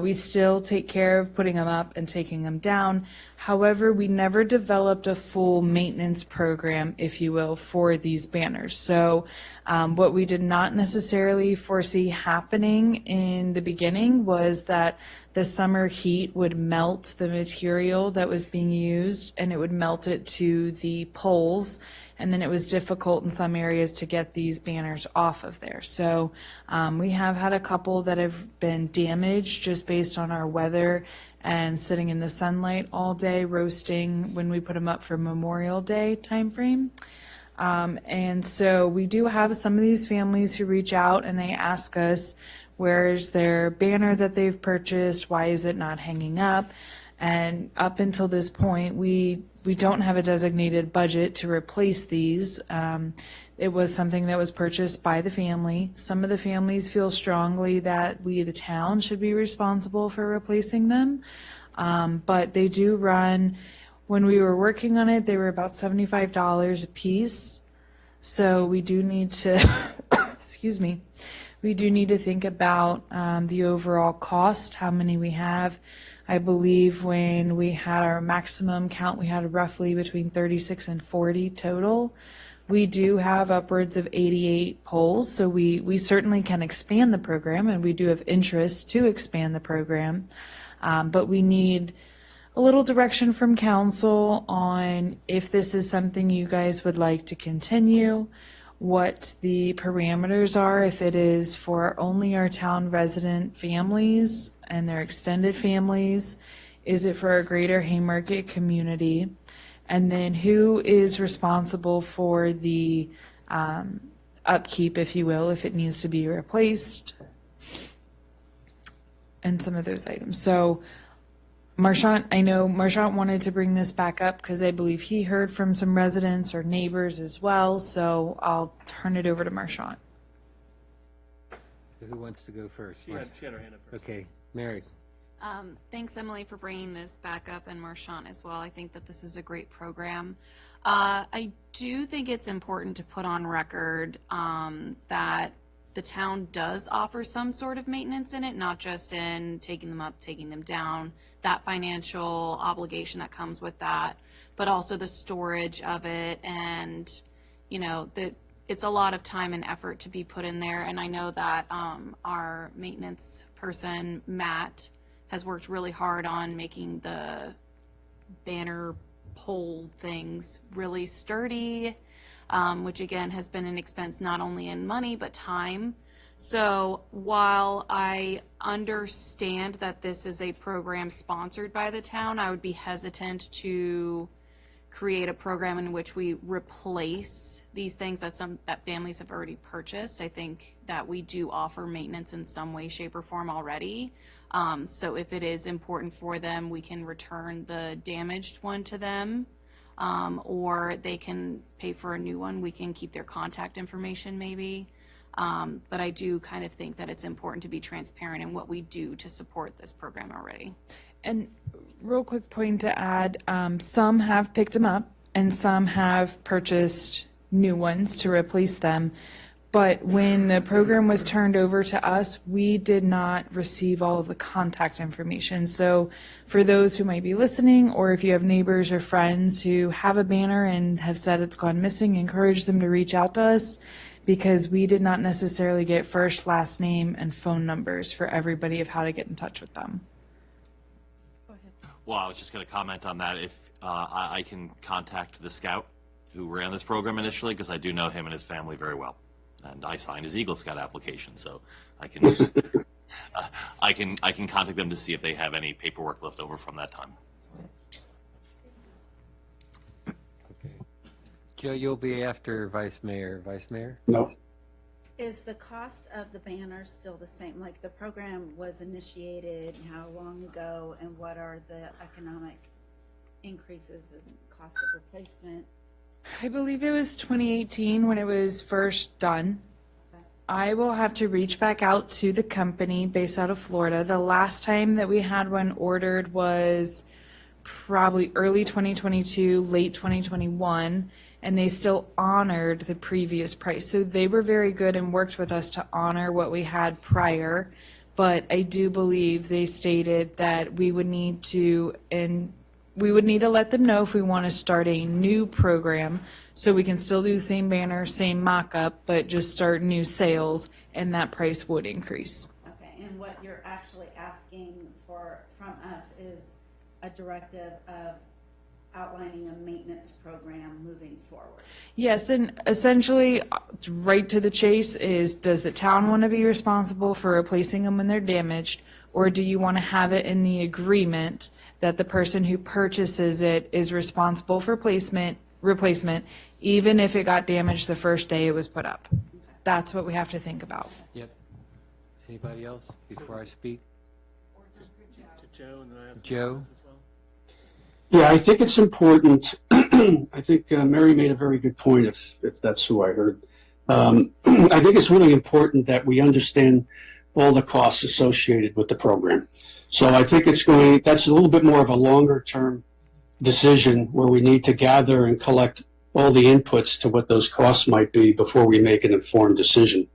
We still take care of putting them up and taking them down. However, we never developed a full maintenance program, if you will, for these banners. So what we did not necessarily foresee happening in the beginning was that the summer heat would melt the material that was being used, and it would melt it to the poles, and then it was difficult in some areas to get these banners off of there. So we have had a couple that have been damaged just based on our weather and sitting in the sunlight all day roasting when we put them up for Memorial Day timeframe. And so we do have some of these families who reach out and they ask us, where's their banner that they've purchased? Why is it not hanging up? And up until this point, we don't have a designated budget to replace these. It was something that was purchased by the family. Some of the families feel strongly that we, the town, should be responsible for replacing them. But they do run, when we were working on it, they were about $75 a piece. So we do need to, excuse me, we do need to think about the overall cost, how many we have. I believe when we had our maximum count, we had roughly between 36 and 40 total. We do have upwards of 88 polls, so we certainly can expand the program, and we do have interest to expand the program. But we need a little direction from council on if this is something you guys would like to continue, what the parameters are, if it is for only our town resident families and their extended families, is it for our greater Haymarket community, and then who is responsible for the upkeep, if you will, if it needs to be replaced, and some of those items. So Marchant, I know Marchant wanted to bring this back up because I believe he heard from some residents or neighbors as well, so I'll turn it over to Marchant. Who wants to go first? She had her hand up first. Okay, Mary. Thanks, Emily, for bringing this back up, and Marchant as well. I think that this is a great program. I do think it's important to put on record that the town does offer some sort of maintenance in it, not just in taking them up, taking them down, that financial obligation that comes with that, but also the storage of it. And, you know, it's a lot of time and effort to be put in there. And I know that our maintenance person, Matt, has worked really hard on making the banner pole things really sturdy, which again has been an expense not only in money but time. So while I understand that this is a program sponsored by the town, I would be hesitant to create a program in which we replace these things that families have already purchased. I think that we do offer maintenance in some way, shape, or form already. So if it is important for them, we can return the damaged one to them, or they can pay for a new one. We can keep their contact information maybe. But I do kind of think that it's important to be transparent in what we do to support this program already. And real quick point to add, some have picked them up and some have purchased new ones to replace them. But when the program was turned over to us, we did not receive all of the contact information. So for those who might be listening, or if you have neighbors or friends who have a banner and have said it's gone missing, encourage them to reach out to us, because we did not necessarily get first, last name, and phone numbers for everybody of how to get in touch with them. Well, I was just going to comment on that. If I can contact the scout who ran this program initially, because I do know him and his family very well. And I signed his Eagle Scout application, so I can I can contact them to see if they have any paperwork left over from that time. Okay. Joe, you'll be after Vice Mayor. Vice Mayor? No. Is the cost of the banners still the same? Like, the program was initiated how long ago, and what are the economic increases in cost of replacement? I believe it was 2018 when it was first done. I will have to reach back out to the company based out of Florida. The last time that we had one ordered was probably early 2022, late 2021, and they still honored the previous price. So they were very good and worked with us to honor what we had prior. but I do believe they stated that we would need to, and we would need to let them know if we want to start a new program, so we can still do the same banner, same mock-up, but just start new sales, and that price would increase. Okay, and what you're actually asking for from us is a directive of outlining a maintenance program moving forward. Yes, and essentially, right to the chase is, does the town want to be responsible for replacing them when they're damaged? Or do you want to have it in the agreement that the person who purchases it is responsible for replacement, even if it got damaged the first day it was put up? That's what we have to think about. Yep. Anybody else before I speak? Joe, and then I have some Joe? comments as well. Yeah, I think it's important. I think Mary made a very good point, if that's who I heard. I think it's really important that we understand all the costs associated with the program. So I think that's a little bit more of a longer term decision where we need to gather and collect all the inputs to what those costs might be before we make an informed decision.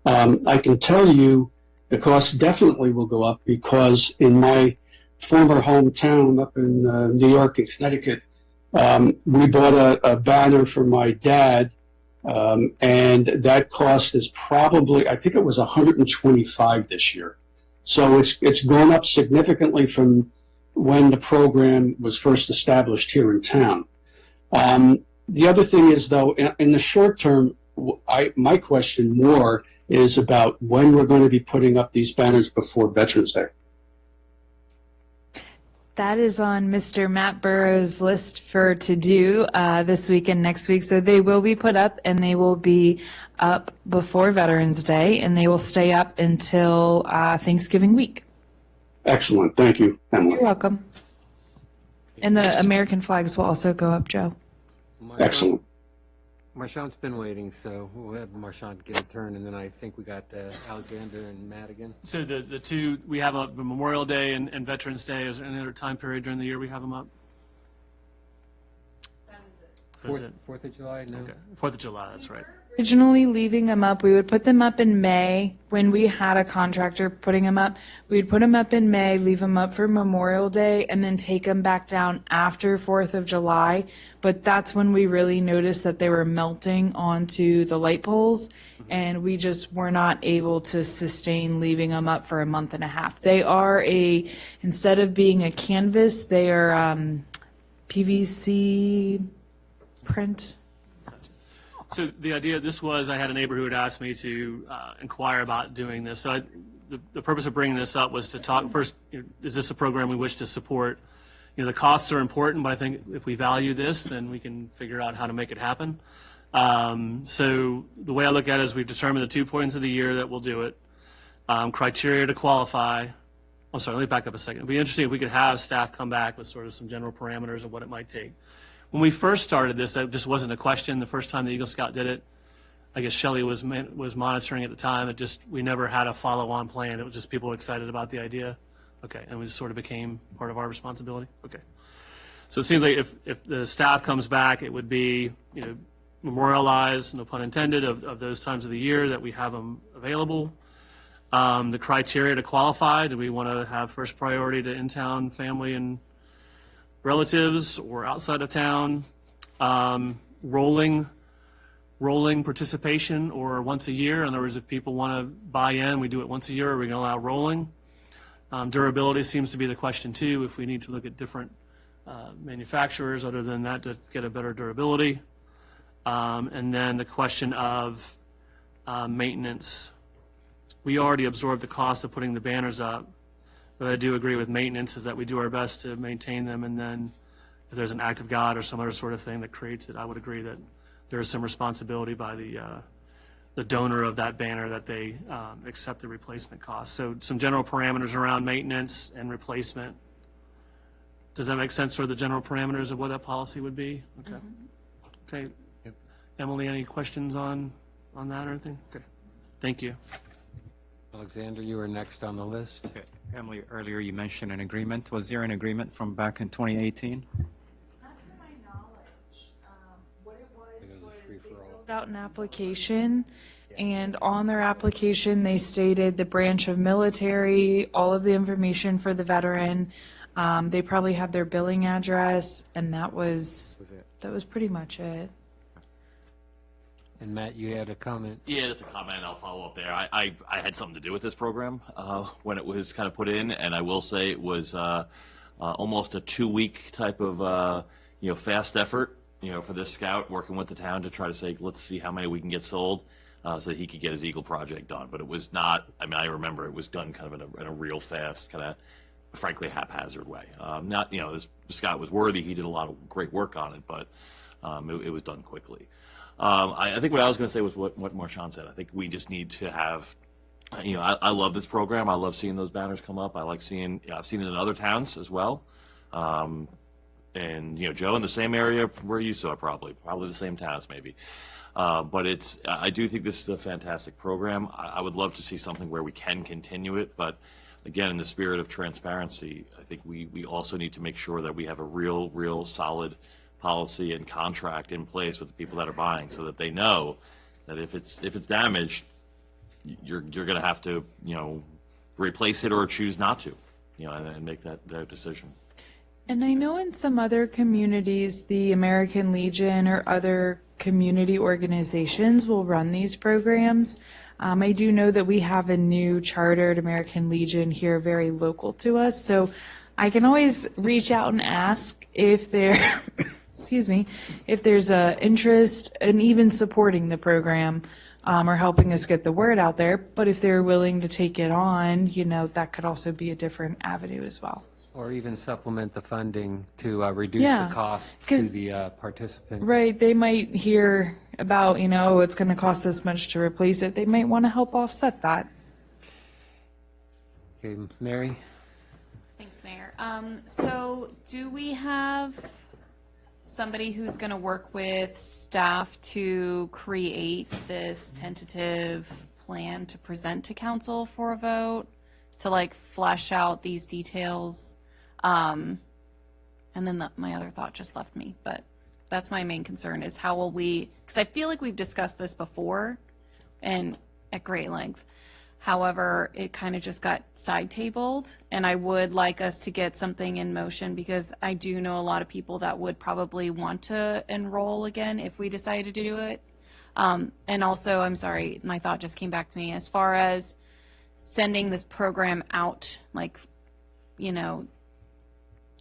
I can tell you the costs definitely will go up because in my former hometown up in New York and Connecticut, we bought a banner for my dad, and that cost is probably, I think it was $125 this year. So it's gone up significantly from when the program was first established here in town. The other thing is, though, in the short term, my question more is about when we're going to be putting up these banners before Veterans Day. That is on Mr. Matt Burrow's list for to do this week and next week. So they will be put up, and they will be up before Veterans Day, and they will stay up until Thanksgiving week. Excellent. Thank you, Emily. You're welcome. And the American flags will also go up, Joe. Excellent. Marchand's been waiting, so we'll have Marchand get a turn, and then I think we got Alexander and Madigan. So the two, we have up Memorial Day and Veterans Day. Is there any other time period during the year we have them up? That is it. 4th of July? No. Okay. 4th of July, that's right. Originally leaving them up, we would put them up in May when we had a contractor putting them up. We'd put them up in May, leave them up for Memorial Day, and then take them back down after 4th of July. But that's when we really noticed that they were melting onto the light poles, and we just were not able to sustain leaving them up for a month and a half. They are instead of being a canvas, they are PVC print. So the idea, I had a neighbor who had asked me to inquire about doing this. So the purpose of bringing this up was to talk first, is this a program we wish to support? The costs are important, but I think if we value this, then we can figure out how to make it happen. So the way I look at it is we've determined the 2 points of the year that we'll do it. Criteria to qualify. I'm sorry, let me back up a second. It'd be interesting if we could have staff come back with sort of some general parameters of what it might take. When we first started this, that just wasn't a question. The first time the Eagle Scout did it, I guess Shelley was monitoring at the time. We never had a follow-on plan. It was just people excited about the idea. Okay, and it sort of became part of our responsibility. Okay, so it seems like if the staff comes back, it would be memorialized, no pun intended, of those times of the year that we have them available. The criteria to qualify: do we want to have first priority to in-town family and relatives or outside of town? Rolling participation or once a year. In other words, if people want to buy in, we do it once a year. Are we going to allow rolling? Durability seems to be the question too, if we need to look at different manufacturers other than that to get a better durability. And then the question of maintenance. We already absorbed the cost of putting the banners up, but I do agree with maintenance is that we do our best to maintain them, and then if there's an act of God or some other sort of thing that creates it, I would agree that there is some responsibility by the donor of that banner that they accept the replacement cost. So some general parameters around maintenance and replacement. Does that make sense for the general parameters of what that policy would be? Okay. Okay. Yep. Emily, any questions on that or anything? Okay. Thank you. Alexander, you were next on the list. Okay. Emily, earlier you mentioned an agreement. Was there an agreement from back in 2018? Not to my knowledge. What it was It was a free-for-all. filled out an application, And on their application, they stated the branch of military, all of the information for the veteran. They probably had their billing address, and that was pretty much it. And Matt, you had a comment? Yeah, that's a comment. I'll follow up there. I had something to do with this program when it was kind of put in, and I will say it was almost a 2-week type of fast effort, for this scout working with the town to try to say, let's see how many we can get sold, so that he could get his Eagle project done. But it was not. I mean, I remember it was done kind of in a real fast, kind of frankly haphazard way. Not this scout was worthy. He did a lot of great work on it, but it was done quickly. I think what I was going to say was what Marchand said. I think we just need to have, I love this program. I love seeing those banners come up. I like seeing, I've seen it in other towns as well. And, Joe, in the same area where you saw probably the same towns maybe. But I do think this is a fantastic program. I would love to see something where we can continue it. But again, in the spirit of transparency, I think we also need to make sure that we have a real solid policy and contract in place with the people that are buying, so that they know that if it's damaged, you're going to have to replace it or choose not to, and make that decision. And I know in some other communities, the American Legion or other community organizations will run these programs. I do know that we have a new chartered American Legion here, very local to us, so I can always reach out and ask if they're if there's a interest in even supporting the program, or helping us get the word out there. But if they're willing to take it on, that could also be a different avenue as well. Or even supplement the funding to reduce Yeah, the cost 'cause- to the participants. Right, they might hear about, it's going to cost this much to replace it. They might want to help offset that. Okay, Mary? Thanks, Mayor. So do we have somebody who's going to work with staff to create this tentative plan to present to council for a vote, to flesh out these details? And then my other thought just left me, but that's my main concern, is how will we, because I feel like we've discussed this before and at great length. However, it kind of just got side-tabled, and I would like us to get something in motion, because I do know a lot of people that would probably want to enroll again if we decided to do it. And also, I'm sorry, my thought just came back to me, as far as sending this program out,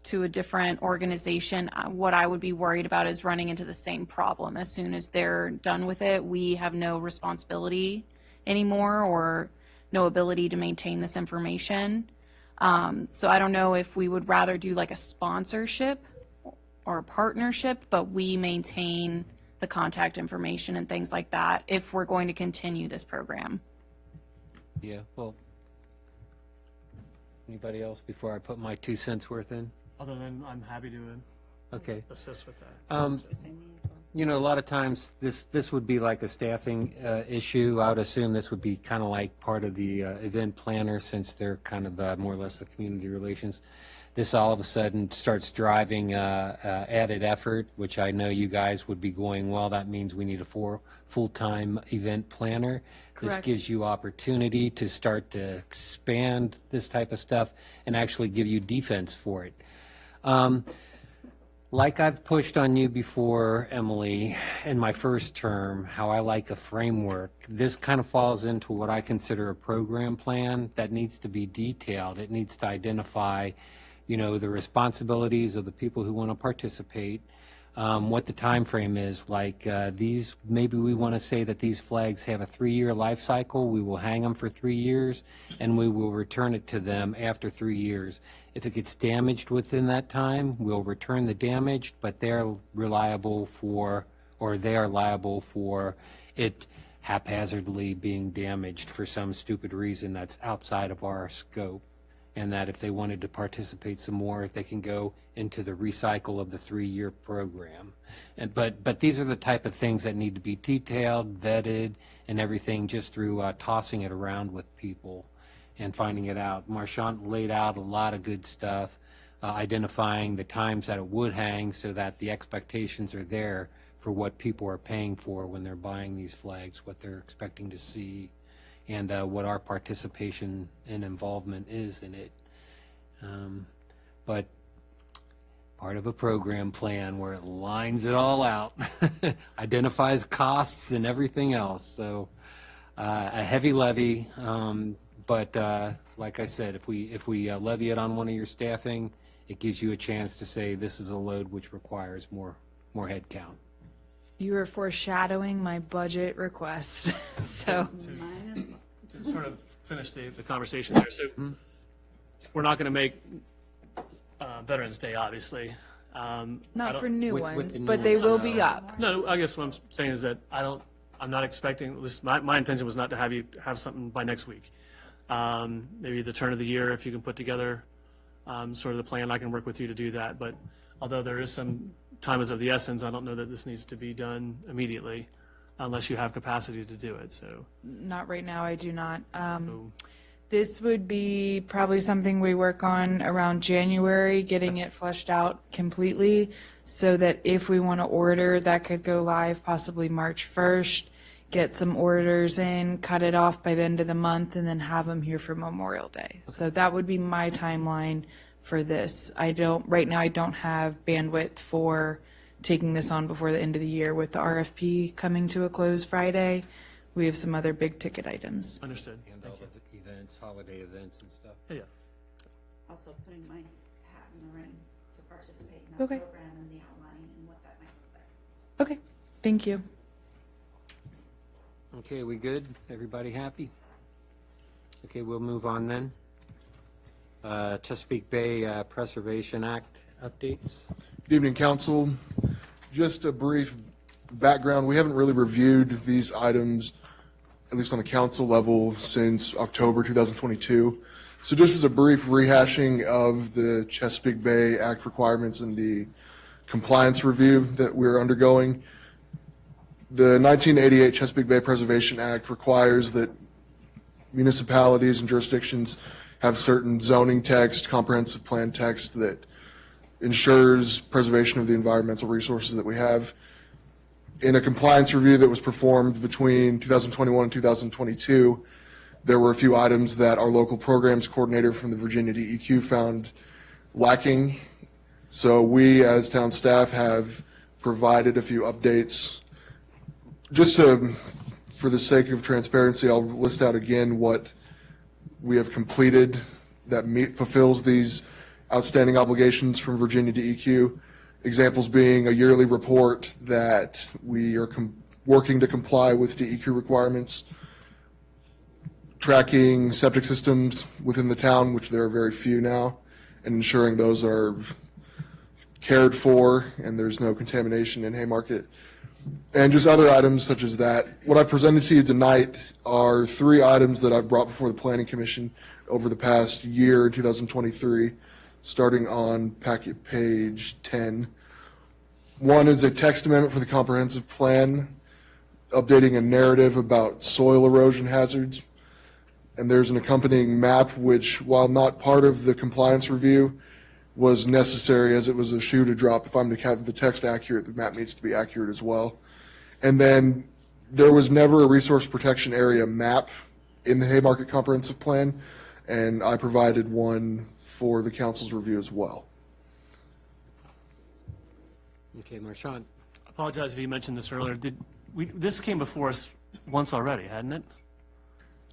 to a different organization, what I would be worried about is running into the same problem. As soon as they're done with it, we have no responsibility anymore, or no ability to maintain this information. So I don't know if we would rather do a sponsorship or a partnership, but we maintain the contact information and things like that if we're going to continue this program. Yeah, well, anybody else before I put my 2 cents worth in? Other than I'm happy to Okay. assist with that. A lot of times this would be like a staffing issue. I would assume this would be kind of like part of the event planner, since they're kind of more or less the community relations. This all of a sudden starts driving added effort, which I know you guys would be going, well, that means we need a full-time event planner. This Correct. gives you opportunity to start to expand this type of stuff and actually give you defense for it. Like I've pushed on you before, Emily, in my first term, how I like a framework, this kind of falls into what I consider a program plan that needs to be detailed. It needs to identify, the responsibilities of the people who want to participate, what the time frame is. Maybe we want to say that these flags have a 3-year life cycle. We will hang them for 3 years, and we will return it to them after 3 years. If it gets damaged within that time, we'll return the damage, but they are liable for it haphazardly being damaged for some stupid reason that's outside of our scope. And that if they wanted to participate some more, they can go into the recycle of the 3-year program. But these are the type of things that need to be detailed, vetted, and everything, just through tossing it around with people and finding it out. Marchand laid out a lot of good stuff, identifying the times that it would hang, so that the expectations are there for what people are paying for when they're buying these flags, what they're expecting to see, and what our participation and involvement is in it. But part of a program plan where it lines it all out, identifies costs and everything else. So a heavy levy, but like I said, if we levy it on one of your staffing, it gives you a chance to say this is a load which requires more head count. You are foreshadowing my budget request, so. To sort of finish the conversation there, so we're not going to make Veterans Day, obviously. I Not don't- for new with ones, the new but they ones, will no. be up. No, I guess what I'm saying is that I'm not expecting, at least my intention was not to have you have something by next week. Maybe the turn of the year, if you can put together sort of the plan, I can work with you to do that. But although there is some time is of the essence, I don't know that this needs to be done immediately unless you have capacity to do it, so. Not right now, I do not. so- This would be probably something we work on around January, getting it fleshed out completely, so that if we want to order, that could go live possibly March 1st, get some orders in, cut it off by the end of the month, and then have them here for Memorial Day. So that would be my timeline for this. Right now I don't have bandwidth for taking this on before the end of the year with the RFP coming to a close Friday. We have some other big ticket items. Understood. And all the events, holiday events and stuff. Yeah. Also putting my hat in the ring to participate in that Okay. program and the outlining and what that might look like. Okay, thank you. Okay, we good? Everybody happy? Okay, we'll move on then. Chesapeake Bay Preservation Act updates. Good evening, council. Just a brief background. We haven't really reviewed these items, at least on the council level, since October 2022. So just as a brief rehashing of the Chesapeake Bay Act requirements and the compliance review that we're undergoing. The 1988 Chesapeake Bay Preservation Act requires that municipalities and jurisdictions have certain zoning text, comprehensive plan text that ensures preservation of the environmental resources that we have. In a compliance review that was performed between 2021 and 2022, there were a few items that our local programs coordinator from the Virginia DEQ found lacking. So we, as town staff, have provided a few updates. Just for the sake of transparency, I'll list out again what we have completed that fulfills these outstanding obligations from Virginia DEQ. Examples being a yearly report that we are working to comply with DEQ requirements, tracking septic systems within the town, which there are very few now, and ensuring those are cared for and there's no contamination in Haymarket, and just other items such as that. What I've presented to you tonight are 3 items that I've brought before the Planning Commission over the past year in 2023, starting on packet page 10. One is a text amendment for the comprehensive plan, updating a narrative about soil erosion hazards. And there's an accompanying map, which, while not part of the compliance review, was necessary as it was a shoe to drop. If I'm to have the text accurate, the map needs to be accurate as well. And then there was never a resource protection area map in the Haymarket Comprehensive Plan, and I provided one for the council's review as well. Okay, Marchand. I apologize if you mentioned this earlier. This came before us once already, hadn't it?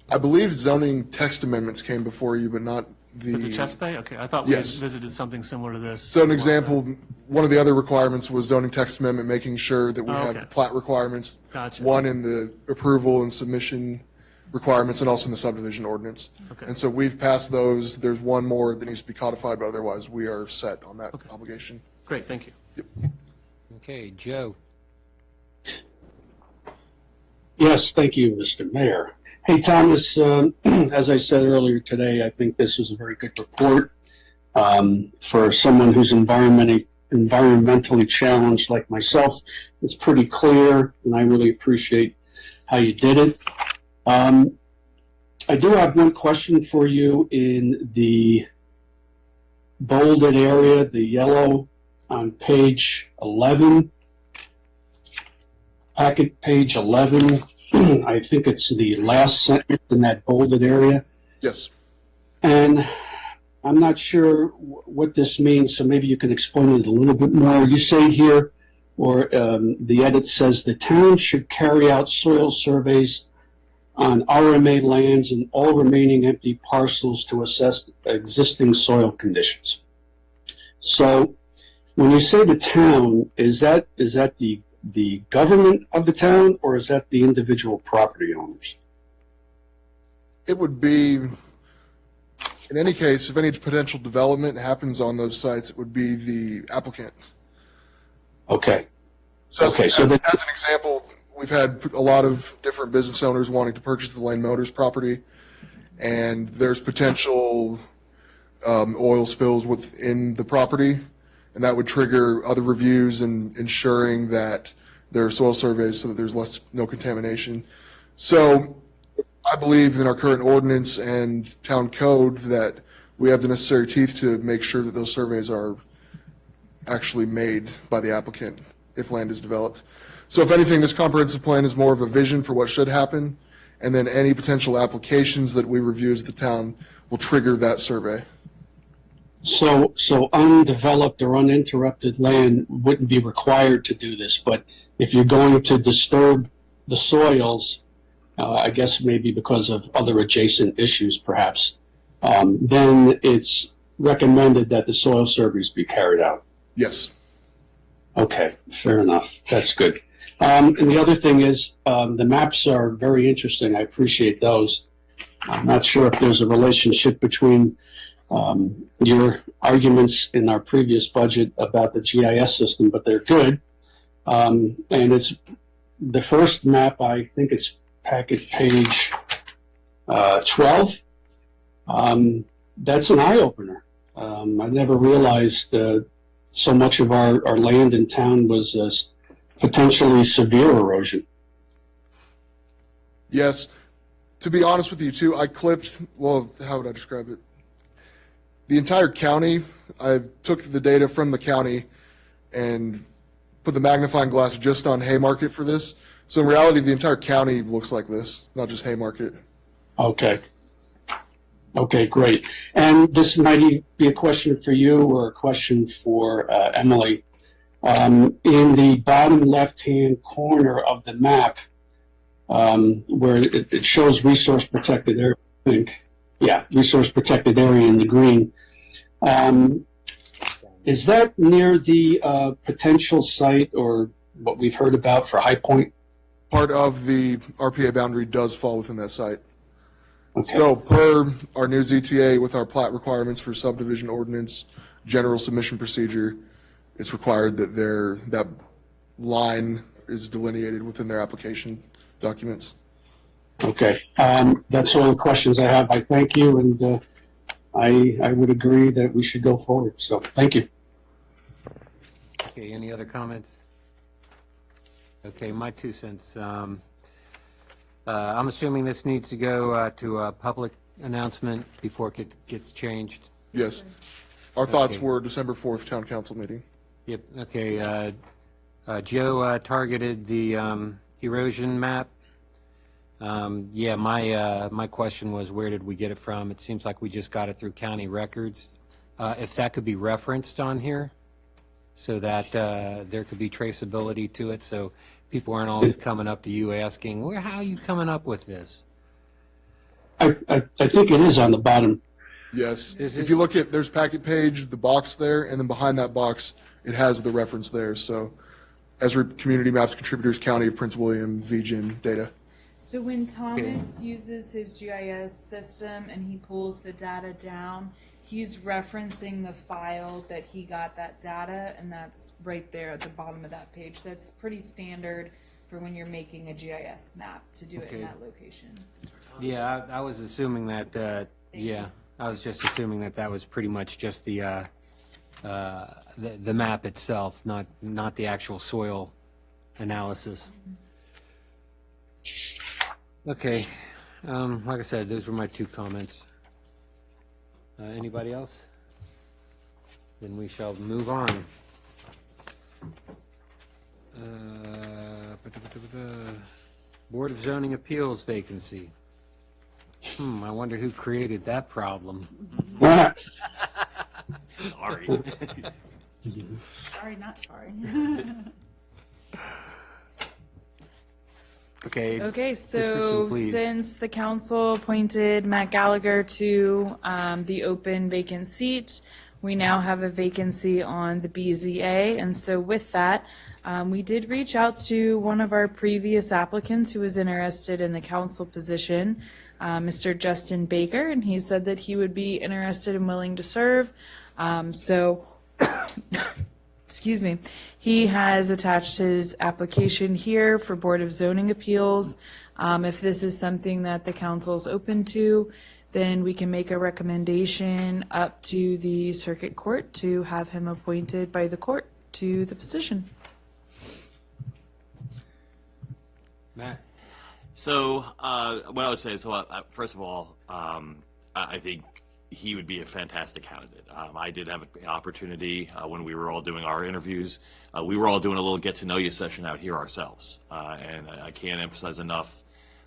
I believe zoning text amendments came before you, but not the. With the Chest Bay? Okay, I thought we had Yes. visited something similar to this. So an example, one of the other requirements was zoning text amendment, making sure that we have okay. the plat requirements. Gotcha. One in the approval and submission requirements, and also in the subdivision ordinance. Okay. And so we've passed those. There's one more that needs to be codified, but otherwise we are set on that obligation. Great, thank you. Okay, Joe. Yes, thank you, Mr. Mayor. Hey, Thomas, as I said earlier today, I think this is a very good report for someone who's environmentally challenged like myself. It's pretty clear, and I really appreciate how you did it. I do have one question for you in the bolded area, the yellow on page 11. packet page 11. I think it's the last sentence in that bolded area. Yes. And I'm not sure what this means, so maybe you can explain it a little bit more. You say here, or the edit says, the town should carry out soil surveys on RMA lands and all remaining empty parcels to assess existing soil conditions. So when you say the town, is that the government of the town, or is that the individual property owners? It would be, in any case, if any potential development happens on those sites, it would be the applicant. Okay. So Okay, as so an example, we've had a lot of different business owners wanting to purchase the Lane Motors property, and there's potential oil spills within the property, and that would trigger other reviews and ensuring that there are soil surveys so that there's no contamination. So I believe in our current ordinance and town code that we have the necessary teeth to make sure that those surveys are actually made by the applicant if land is developed. So if anything, this comprehensive plan is more of a vision for what should happen, and then any potential applications that we review as the town will trigger that survey. So undeveloped or uninterrupted land wouldn't be required to do this, but if you're going to disturb the soils, I guess maybe because of other adjacent issues perhaps, then it's recommended that the soil surveys be carried out. Yes. Okay, fair enough. That's good. And the other thing is, the maps are very interesting. I appreciate those. I'm not sure if there's a relationship between your arguments in our previous budget about the GIS system, but they're good. And it's the first map, I think it's packet page 12. That's an eye-opener. I never realized so much of our land in town was potentially severe erosion. Yes. To be honest with you, too, I clipped, well, how would I describe it? The entire county, I took the data from the county and put the magnifying glass just on Haymarket for this. So in reality, the entire county looks like this, not just Haymarket. Okay. Okay, great. And this might be a question for you or a question for Emily. In the bottom left-hand corner of the map, where it shows resource protected area, I think. Yeah, resource protected area in the green. Is that near the potential site or what we've heard about for High Point? Part of the RPA boundary does fall within that site. Okay. So per our new ZTA with our plat requirements for subdivision ordinance, general submission procedure, it's required that that line is delineated within their application documents. Okay. That's all the questions I have. I thank you, and I would agree that we should go forward. So thank you. Okay, any other comments? Okay, my 2 cents. I'm assuming this needs to go to a public announcement before it gets changed. Yes. Our thoughts Okay. were December 4th town council meeting. Yep, okay. Joe targeted the erosion map. Yeah, my question was, where did we get it from? It seems like we just got it through county records. If that could be referenced on here so that there could be traceability to it, so people aren't always coming up to you asking, well, how are you coming up with this? I think it is on the bottom. Yes. Is If it- you look at, there's packet page, the box there, and then behind that box, it has the reference there. So Esri Community Maps Contributors, County of Prince William, VGIN data. So when Thomas uses his GIS system and he pulls the data down, he's referencing the file that he got that data, and that's right there at the bottom of that page. That's pretty standard for when you're making a GIS map to do it in Okay. that location. Yeah, I was assuming that, yeah, I was just assuming that was pretty much just the map itself, not the actual soil analysis. Okay, like I said, those were my 2 comments. Anybody else? Then we shall move on. Board of Zoning Appeals vacancy. I wonder who created that problem. Sorry. Sorry, not sorry. Okay. Okay, description, so please. since the council appointed Matt Gallagher to the open vacant seat, we now have a vacancy on the BZA. And so with that, we did reach out to one of our previous applicants who was interested in the council position, Mr. Justin Baker, and he said that he would be interested and willing to serve. Excuse me, he has attached his application here for Board of Zoning Appeals. If this is something that the council is open to, then we can make a recommendation up to the circuit court to have him appointed by the court to the position. Matt? So, what I would say is, first of all, I think he would be a fantastic candidate. I did have an opportunity when we were all doing our interviews. We were all doing a little get-to-know-you session out here ourselves, and I can't emphasize enough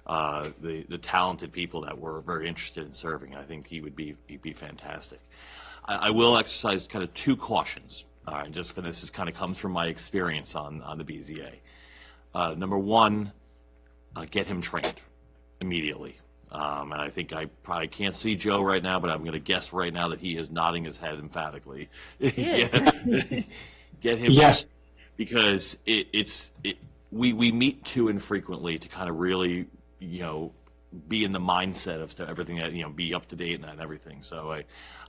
the talented people that were very interested in serving. I think he'd be fantastic. I will exercise kind of two cautions, and just for this kind of comes from my experience on the BZA. Number one, get him trained immediately. And I think I probably can't see Joe right now, but I'm going to guess right now that he is nodding his head emphatically. Get him, Yes. because we meet too infrequently to kind of really, be in the mindset of everything that, be up to date and everything. So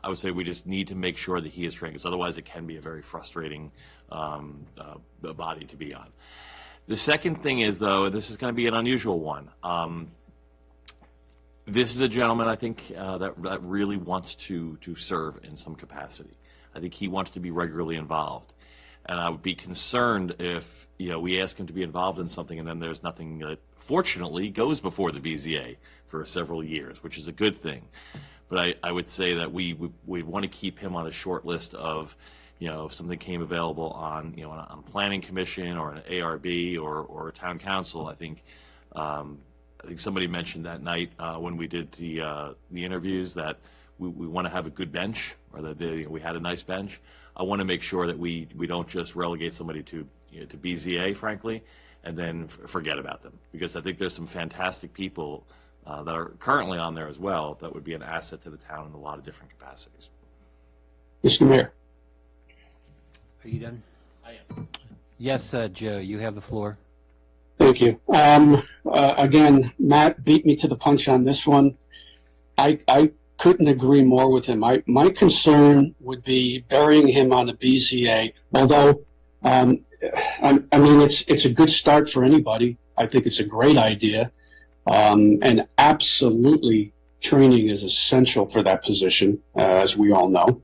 I would say we just need to make sure that he is trained, because otherwise it can be a very frustrating body to be on. The second thing is, though, this is going to be an unusual one. This is a gentleman, I think, that really wants to serve in some capacity. I think he wants to be regularly involved. And I would be concerned if, we ask him to be involved in something and then there's nothing that, fortunately, goes before the BZA for several years, which is a good thing. But I would say that we want to keep him on a short list of, if something came available on, on a planning commission or an ARB or a town council. I think somebody mentioned that night when we did the interviews that we want to have a good bench, or that we had a nice bench. I want to make sure that we don't just relegate somebody to BZA, frankly, and then forget about them, because I think there's some fantastic people that are currently on there as well that would be an asset to the town in a lot of different capacities. Mr. Mayor. Are you done? I am. Yes, Joe, you have the floor. Thank you. Again, Matt beat me to the punch on this one. I couldn't agree more with him. My concern would be burying him on the BZA, although, I mean, it's a good start for anybody. I think it's a great idea. And absolutely training is essential for that position, as we all know.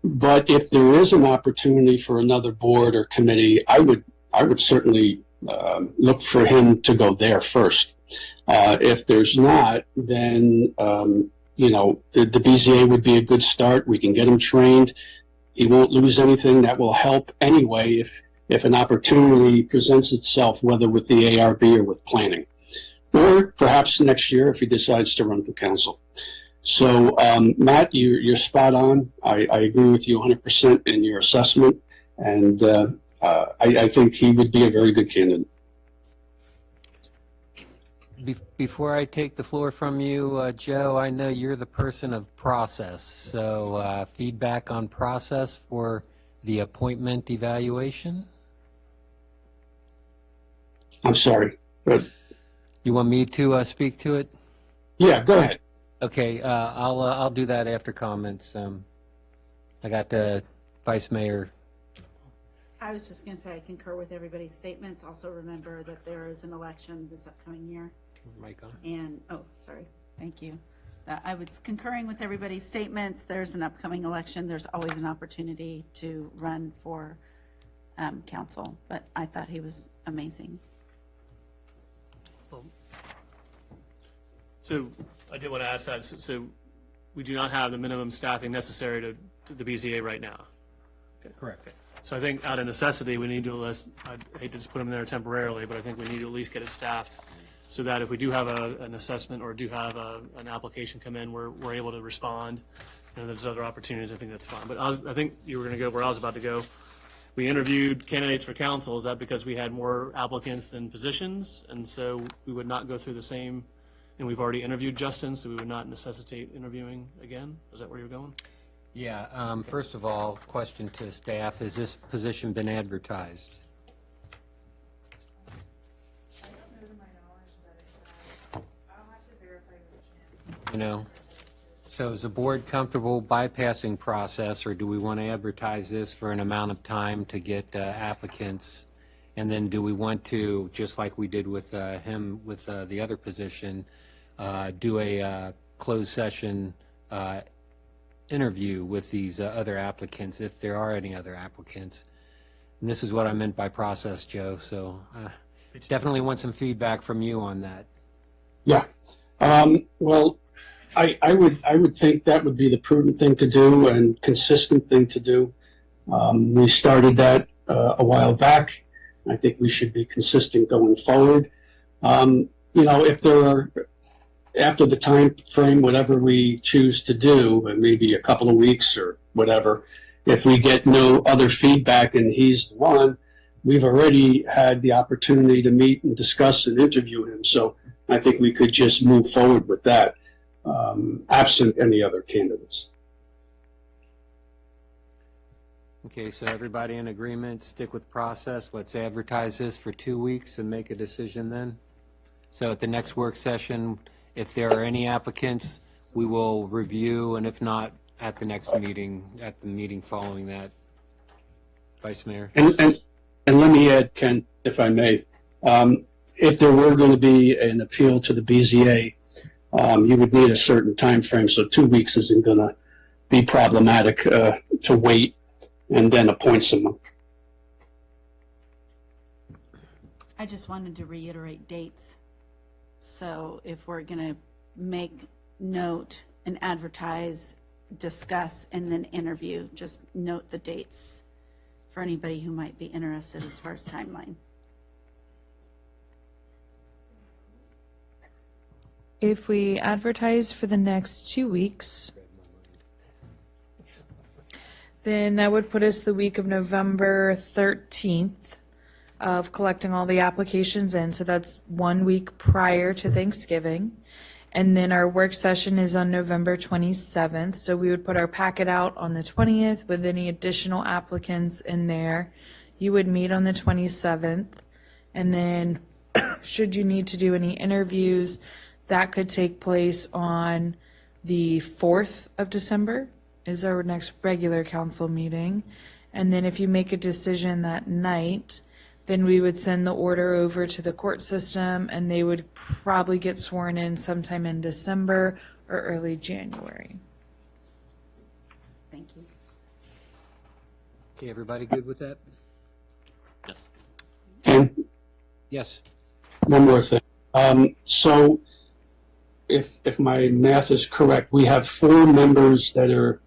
But if there is an opportunity for another board or committee, I would certainly look for him to go there first. If there's not, then the BZA would be a good start. We can get him trained. He won't lose anything. That will help anyway if an opportunity presents itself, whether with the ARB or with planning, or perhaps next year if he decides to run for council. So, Matt, you're spot on. I agree with you 100% in your assessment, and I think he would be a very good candidate. Before I take the floor from you, Joe, I know you're the person of process, so feedback on process for the appointment evaluation? I'm sorry. You want me to speak to it? Yeah, go ahead. Okay, I'll do that after comments. I got the Vice Mayor. I was just going to say I concur with everybody's statements. Also remember that there is an election this upcoming year. Mic on. And, thank you. I was concurring with everybody's statements. There's an upcoming election. There's always an opportunity to run for council, but I thought he was amazing. So I did want to ask that. So we do not have the minimum staffing necessary to the BZA right now. Okay. Correct. Okay. So I think out of necessity, we need to list, I'd hate to just put them there temporarily, but I think we need to at least get it staffed so that if we do have an assessment or do have an application come in, we're able to respond. And there's other opportunities, I think that's fine. But I think you were going to go where I was about to go. We interviewed candidates for council. Is that because we had more applicants than positions? And so we would not go through the same, and we've already interviewed Justin, so we would not necessitate interviewing again? Is that where you're going? Yeah, first of all, question to staff, has this position been advertised? You know, so is the board comfortable bypassing process, or do we want to advertise this for an amount of time to get applicants? And then do we want to, just like we did with him with the other position, do a closed session interview with these other applicants, if there are any other applicants? And this is what I meant by process, Joe, so definitely want some feedback from you on that. Yeah. Well, I would think that would be the prudent thing to do and consistent thing to do. We started that a while back. I think we should be consistent going forward. If there are, after the time frame, whatever we choose to do, and maybe a couple of weeks or whatever, if we get no other feedback and he's the one, we've already had the opportunity to meet and discuss and interview him. So I think we could just move forward with that, absent any other candidates. Okay, so everybody in agreement, stick with process. Let's advertise this for 2 weeks and make a decision then. So at the next work session, if there are any applicants, we will review, and if not, at the next meeting, at the meeting following that. Vice Mayor? And let me add, Ken, if I may, if there were going to be an appeal to the BZA, you would need a certain time frame, so 2 weeks isn't going to be problematic to wait and then appoint someone. I just wanted to reiterate dates. So if we're going to make note and advertise, discuss, and then interview, just note the dates for anybody who might be interested as far as timeline. If we advertise for the next 2 weeks, then that would put us the week of November 13th of collecting all the applications in. So that's 1 week prior to Thanksgiving. And then our work session is on November 27th. So we would put our packet out on the 20th with any additional applicants in there. You would meet on the 27th. And then should you need to do any interviews, that could take place on the 4th of December is our next regular council meeting. And then if you make a decision that night, then we would send the order over to the court system, and they would probably get sworn in sometime in December or early January. Thank you. Okay, everybody good with that? Yes. And Yes. one more thing. So if my math is correct, we have 4 members that are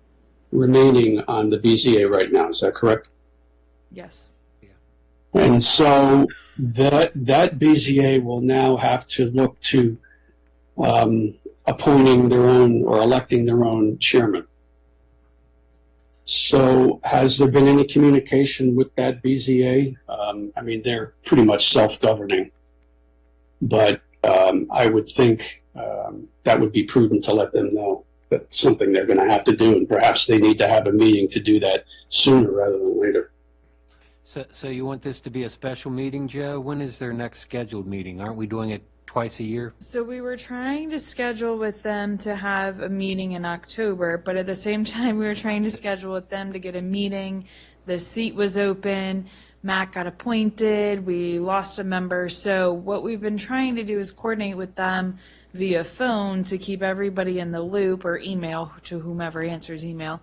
remaining on the BZA right now. Is that correct? Yes. And so that BZA will now have to look to appointing their own or electing their own chairman. So has there been any communication with that BZA? I mean, they're pretty much self-governing, but I would think that would be prudent to let them know that's something they're going to have to do, and perhaps they need to have a meeting to do that sooner rather than later. So you want this to be a special meeting, Joe? When is their next scheduled meeting? Aren't we doing it twice a year? So we were trying to schedule with them to have a meeting in October, but at the same time, we were trying to schedule with them to get a meeting. The seat was open. Matt got appointed. We lost a member. So what we've been trying to do is coordinate with them via phone to keep everybody in the loop, or email to whomever answers email.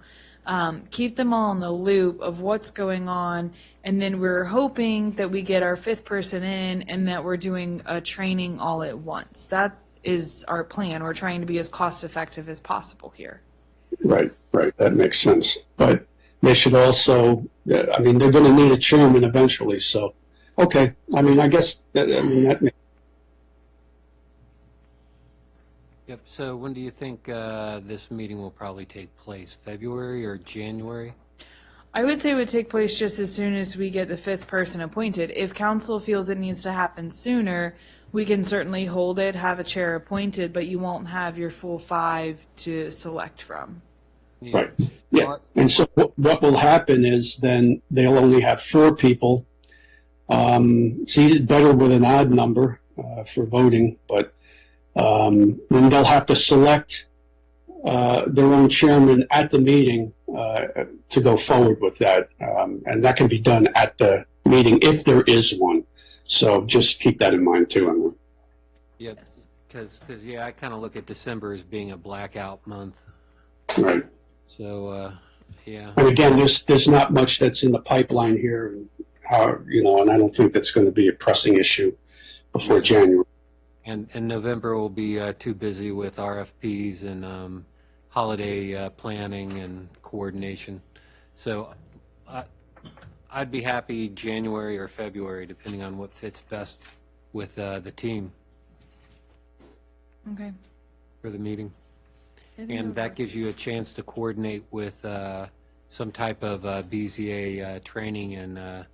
Keep them all in the loop of what's going on. And then we're hoping that we get our 5th person in and that we're doing a training all at once. That is our plan. We're trying to be as cost effective as possible here. Right. That makes sense. But they should also, I mean, they're going to need a chairman eventually, so, okay. I mean, I guess, that Yep, so when do you think this meeting will probably take place? February or January? I would say it would take place just as soon as we get the fifth person appointed. If council feels it needs to happen sooner, we can certainly hold it, have a chair appointed, but you won't have your full 5 to select from. right, yeah. And so what will happen is then they'll only have 4 people. See, better with an odd number for voting, but then they'll have to select their own chairman at the meeting to go forward with that. And that can be done at the meeting if there is one. So just keep that in mind too, Emily. Yep, because, yeah, I kind of look at December as being a blackout month. Right. So, yeah. And again, there's not much that's in the pipeline here, and and I don't think that's going to be a pressing issue before January. And November will be too busy with RFPs and holiday planning and coordination. So I'd be happy January or February, depending on what fits best with the team Okay. for the meeting. And that gives you a chance to coordinate with some type of BZA training and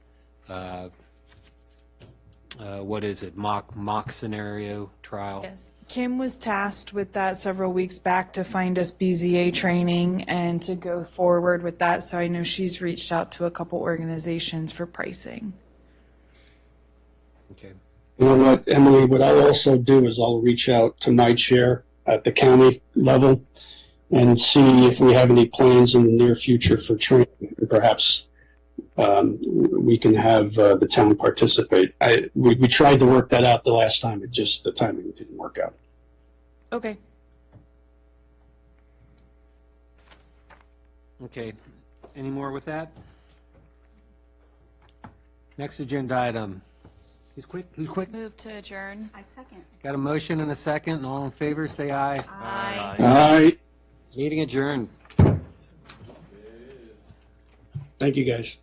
what is it, mock scenario trial? Yes. Kim was tasked with that several weeks back to find us BZA training and to go forward with that. So I know she's reached out to a couple organizations for pricing. Okay. You know what, Emily, what I'll also do is I'll reach out to my chair at the county level and see if we have any plans in the near future for training. Perhaps we can have the town participate. We tried to work that out the last time. The timing didn't work out. Okay. Okay. Any more with that? Next agenda item. Who's quick? Who's quick? Move to adjourn. I second. Got a motion and a second, and all in favor, say aye. Aye. All right. Meeting adjourned. Thank you, guys.